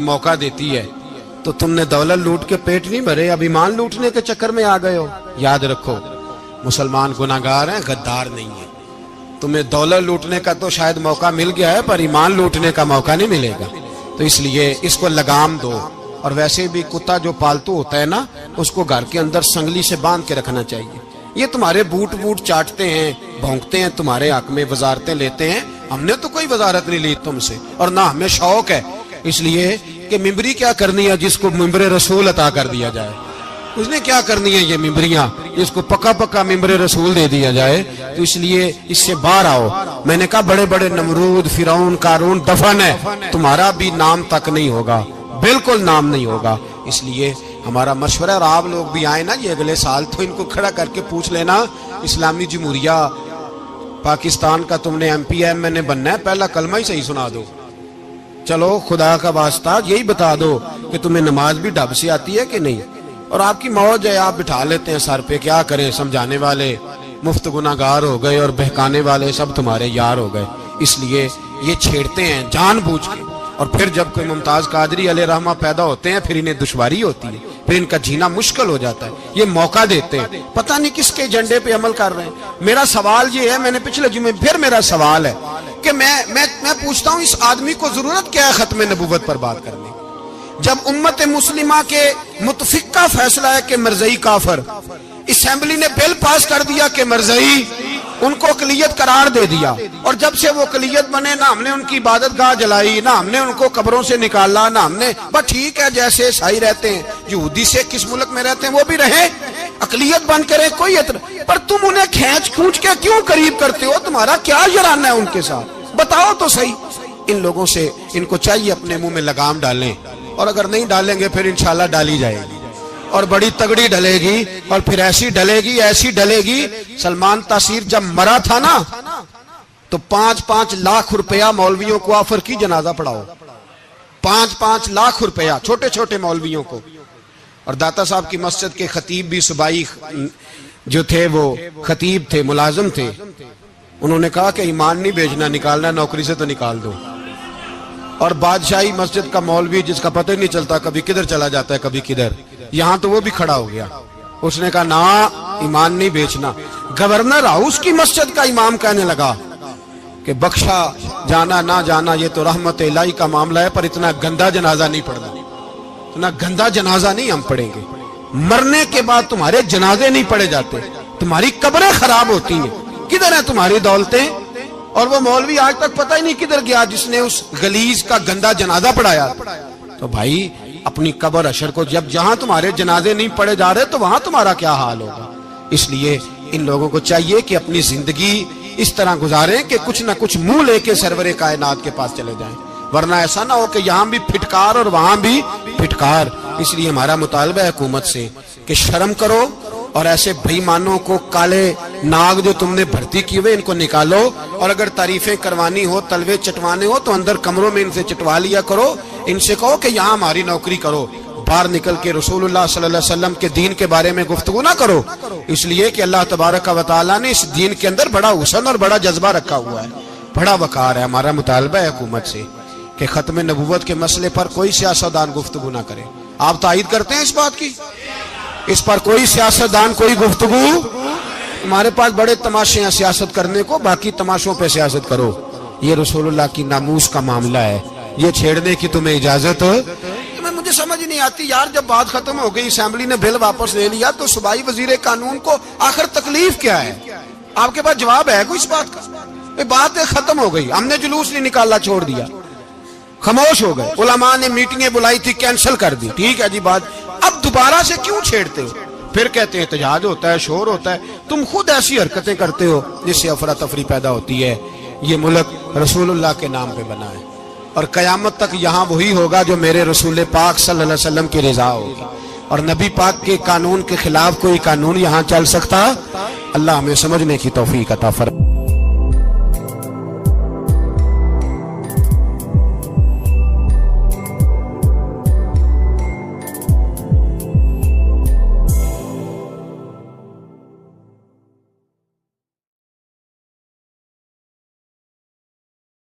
موقع دیتی ہے تو تم نے دولت لوٹ کے پیٹ نہیں بھرے، اب ایمان لوٹنے کے چکر میں آ گئے ہو۔ یاد رکھو مسلمان گناہگار ہیں، غدار نہیں ہیں۔ تمہیں دولت لوٹنے کا تو شاید موقع مل گیا ہے، پر ایمان لوٹنے کا موقع نہیں ملے گا۔ تو اس لیے اس کو لگام دو۔ اور ویسے بھی کتا جو پالتو ہوتا ہے نا، اس کو گھر کے اندر سنگلی سے باندھ کے رکھنا چاہیے۔ یہ تمہارے بوٹ چاٹتے ہیں، بھونکتے ہیں، تمہارے حق میں وزارتیں لیتے ہیں۔ ہم نے تو کوئی وزارت نہیں لی تم سے، اور نہ ہمیں شوق ہے، اس لیے کہ ممبری کیا کرنی ہے جس کو ممبر رسول عطا کر دیا جائے؟ اس نے کیا کرنی ہے یہ ممبریاں جس کو پکا ممبر رسول دے دیا جائے؟ تو اس لیے اس سے باہر آؤ۔ میں نے کہا بڑے بڑے نمرود، فرعون، قارون دفن ہے، تمہارا بھی نام تک نہیں ہوگا، بالکل نام نہیں ہوگا۔ اس لیے ہمارا مشورہ، اور آپ لوگ بھی آئے نا یہ اگلے سال، تو ان کو کھڑا کر کے پوچھ لینا، اسلامی جمہوریہ پاکستان کا تم نے MPM نے بننا ہے، پہلا کلمہ ہی صحیح سنا دو۔ چلو خدا کا واسطہ یہی بتا دو کہ تمہیں نماز بھی ڈھب سے آتی ہے کہ نہیں، اور آپ کی موج ہے، آپ بٹھا لیتے ہیں سر پہ، کیا کریں، سمجھانے والے مفت گناہگار ہو گئے اور بہکانے والے سب تمہارے یار ہو گئے۔ اس لیے یہ چھیڑتے ہیں جان بوجھ کے، اور پھر جب کوئی ممتاز قادری علیہ رحمہ پیدا ہوتے ہیں پھر انہیں دشواری ہوتی ہے، پھر ان کا جینا مشکل ہو جاتا ہے۔ یہ موقع دیتے ہیں، پتہ نہیں کس کے ایجنڈے پہ عمل کر رہے ہیں۔ میرا سوال یہ ہے، میں نے پچھلے جمعے پھر میرا سوال ہے کہ میں پوچھتا ہوں، اس آدمی کو ضرورت کیا ہے ختم نبوت پر بات کرنے؟ جب امت مسلمہ کے متفقہ فیصلہ ہے کہ مرزائی کافر، اسمبلی نے بل پاس کر دیا کہ مرزائی، ان کو اقلیت قرار دے دیا، اور جب سے وہ اقلیت بنے نہ ہم نے ان کی عبادت گاہ جلائی، نہ ہم نے ان کو قبروں سے نکالا، نہ ہم نے، بس ٹھیک ہے جیسے عیسائی رہتے ہیں، یہودی سے کس ملک میں رہتے ہیں وہ بھی رہیں، اقلیت بن کرے کوئی اعتراض، پر تم انہیں کھینچ کے کیوں قریب کرتے ہو؟ تمہارا کیا جرانہ ہے ان کے ساتھ؟ بتاؤ تو صحیح۔ ان لوگوں سے ان کو چاہیے اپنے منہ میں لگام ڈالیں، اور اگر نہیں ڈالیں گے پھر انشاءاللہ ڈالی جائے گی، اور بڑی تگڑی ڈلے گی، اور پھر ایسی ڈلے گی۔ سلمان تاثیر جب مرا تھا نا تو 5-5 لاکھ روپیہ مولویوں کو آفر کی جنازہ پڑھاؤ، 5-5 لاکھ روپیہ چھوٹے چھوٹے مولویوں کو۔ اور داتا صاحب کی مسجد کے خطیب بھی صوبائی جو تھے وہ خطیب تھے، ملازم تھے، انہوں نے کہا کہ ایمان نہیں بیچنا، نکالنا نوکری سے تو نکال دو۔ اور بادشاہی مسجد کا مولوی جس کا پتہ نہیں چلتا، کبھی کدھر چلا جاتا ہے کبھی کدھر، یہاں تو وہ بھی کھڑا ہو گیا، اس نے کہا نا ایمان نہیں بیچنا۔ گورنر ہاؤس کی مسجد کا امام کہنے لگا کہ بخشا جانا نہ جانا یہ تو رحمت الہی کا معاملہ ہے، پر اتنا گندا جنازہ نہیں پڑھنا، اتنا گندا جنازہ نہیں ہم پڑھیں گے۔ مرنے کے بعد تمہارے جنازے نہیں پڑھے جاتے، تمہاری قبریں خراب ہوتی ہیں، کدھر ہیں تمہاری دولتیں؟ اور وہ مولوی آج تک پتہ ہی نہیں کدھر گیا جس نے اس غلیظ کا گندا جنازہ پڑھایا۔ تو بھائی اپنی قبر حشر کو، جب جہاں تمہارے جنازے نہیں پڑھے جا رہے تو وہاں تمہارا کیا حال ہوگا؟ اس لیے ان لوگوں کو چاہیے کہ اپنی زندگی اس طرح گزاریں کہ کچھ نہ کچھ منہ لے کے سرور کائنات کے پاس چلے جائیں، ورنہ ایسا نہ ہو کہ یہاں بھی پھٹکار اور وہاں بھی پھٹکار۔ اس لیے ہمارا مطالبہ ہے حکومت سے کہ شرم کرو، اور ایسے بھائی مانوں کو، کالے ناگ جو تم نے بھرتی کی ہوئے، ان کو نکالو، اور اگر تعریفیں کروانی ہو، تلوے چٹوانے ہو تو اندر کمروں میں ان سے چٹوا لیا کرو، ان سے کہو کہ یہاں ہماری نوکری کرو، باہر نکل کے رسول اللہ صلی اللہ علیہ وسلم کے دین کے بارے میں گفتگو نہ کرو، اس لیے کہ اللہ تبارک و تعالیٰ نے اس دین کے اندر بڑا حسن اور بڑا جذبہ رکھا ہوا ہے، بڑا وقار ہے۔ ہمارا مطالبہ ہے حکومت سے کہ ختم نبوت کے مسئلے پر کوئی سیاستدان گفتگو نہ کرے۔ آپ تائید کرتے ہیں اس بات کی؟ اس پر کوئی سیاستدان کوئی گفتگو؟ ہمارے پاس بڑے تماشے ہیں سیاست کرنے کو، باقی تماشوں پہ سیاست کرو۔ یہ رسول اللہ کی ناموس کا معاملہ ہے، یہ چھیڑنے کی تمہیں اجازت؟ مجھے سمجھ نہیں آتی یار، جب بات ختم ہو گئی، اسمبلی نے بل واپس لے لیا، تو صوبائی وزیر قانون کو آخر تکلیف کیا ہے؟ آپ کے پاس جواب ہے کوئی اس بات کا؟ بات ختم ہو گئی، ہم نے جلوس نہیں نکالا، چھوڑ دیا، خاموش ہو گئے، علماء نے میٹنگیں بلائی تھی کینسل کر دی، ٹھیک ہے جی بات، اب دوبارہ سے کیوں چھیڑتے ہو؟ پھر کہتے ہیں احتجاج ہوتا ہے، شور ہوتا ہے، تم خود ایسی حرکتیں کرتے ہو جس سے افراتفری پیدا ہوتی ہے۔ یہ ملک رسول اللہ کے نام پہ بنا ہے، اور قیامت تک یہاں وہی ہوگا جو میرے رسول پاک صلی اللہ علیہ وسلم کی رضا ہوگی، اور نبی پاک کے قانون کے خلاف کوئی قانون یہاں چل سکتا؟ اللہ ہمیں سمجھنے کی توفیق عطا فرمائے۔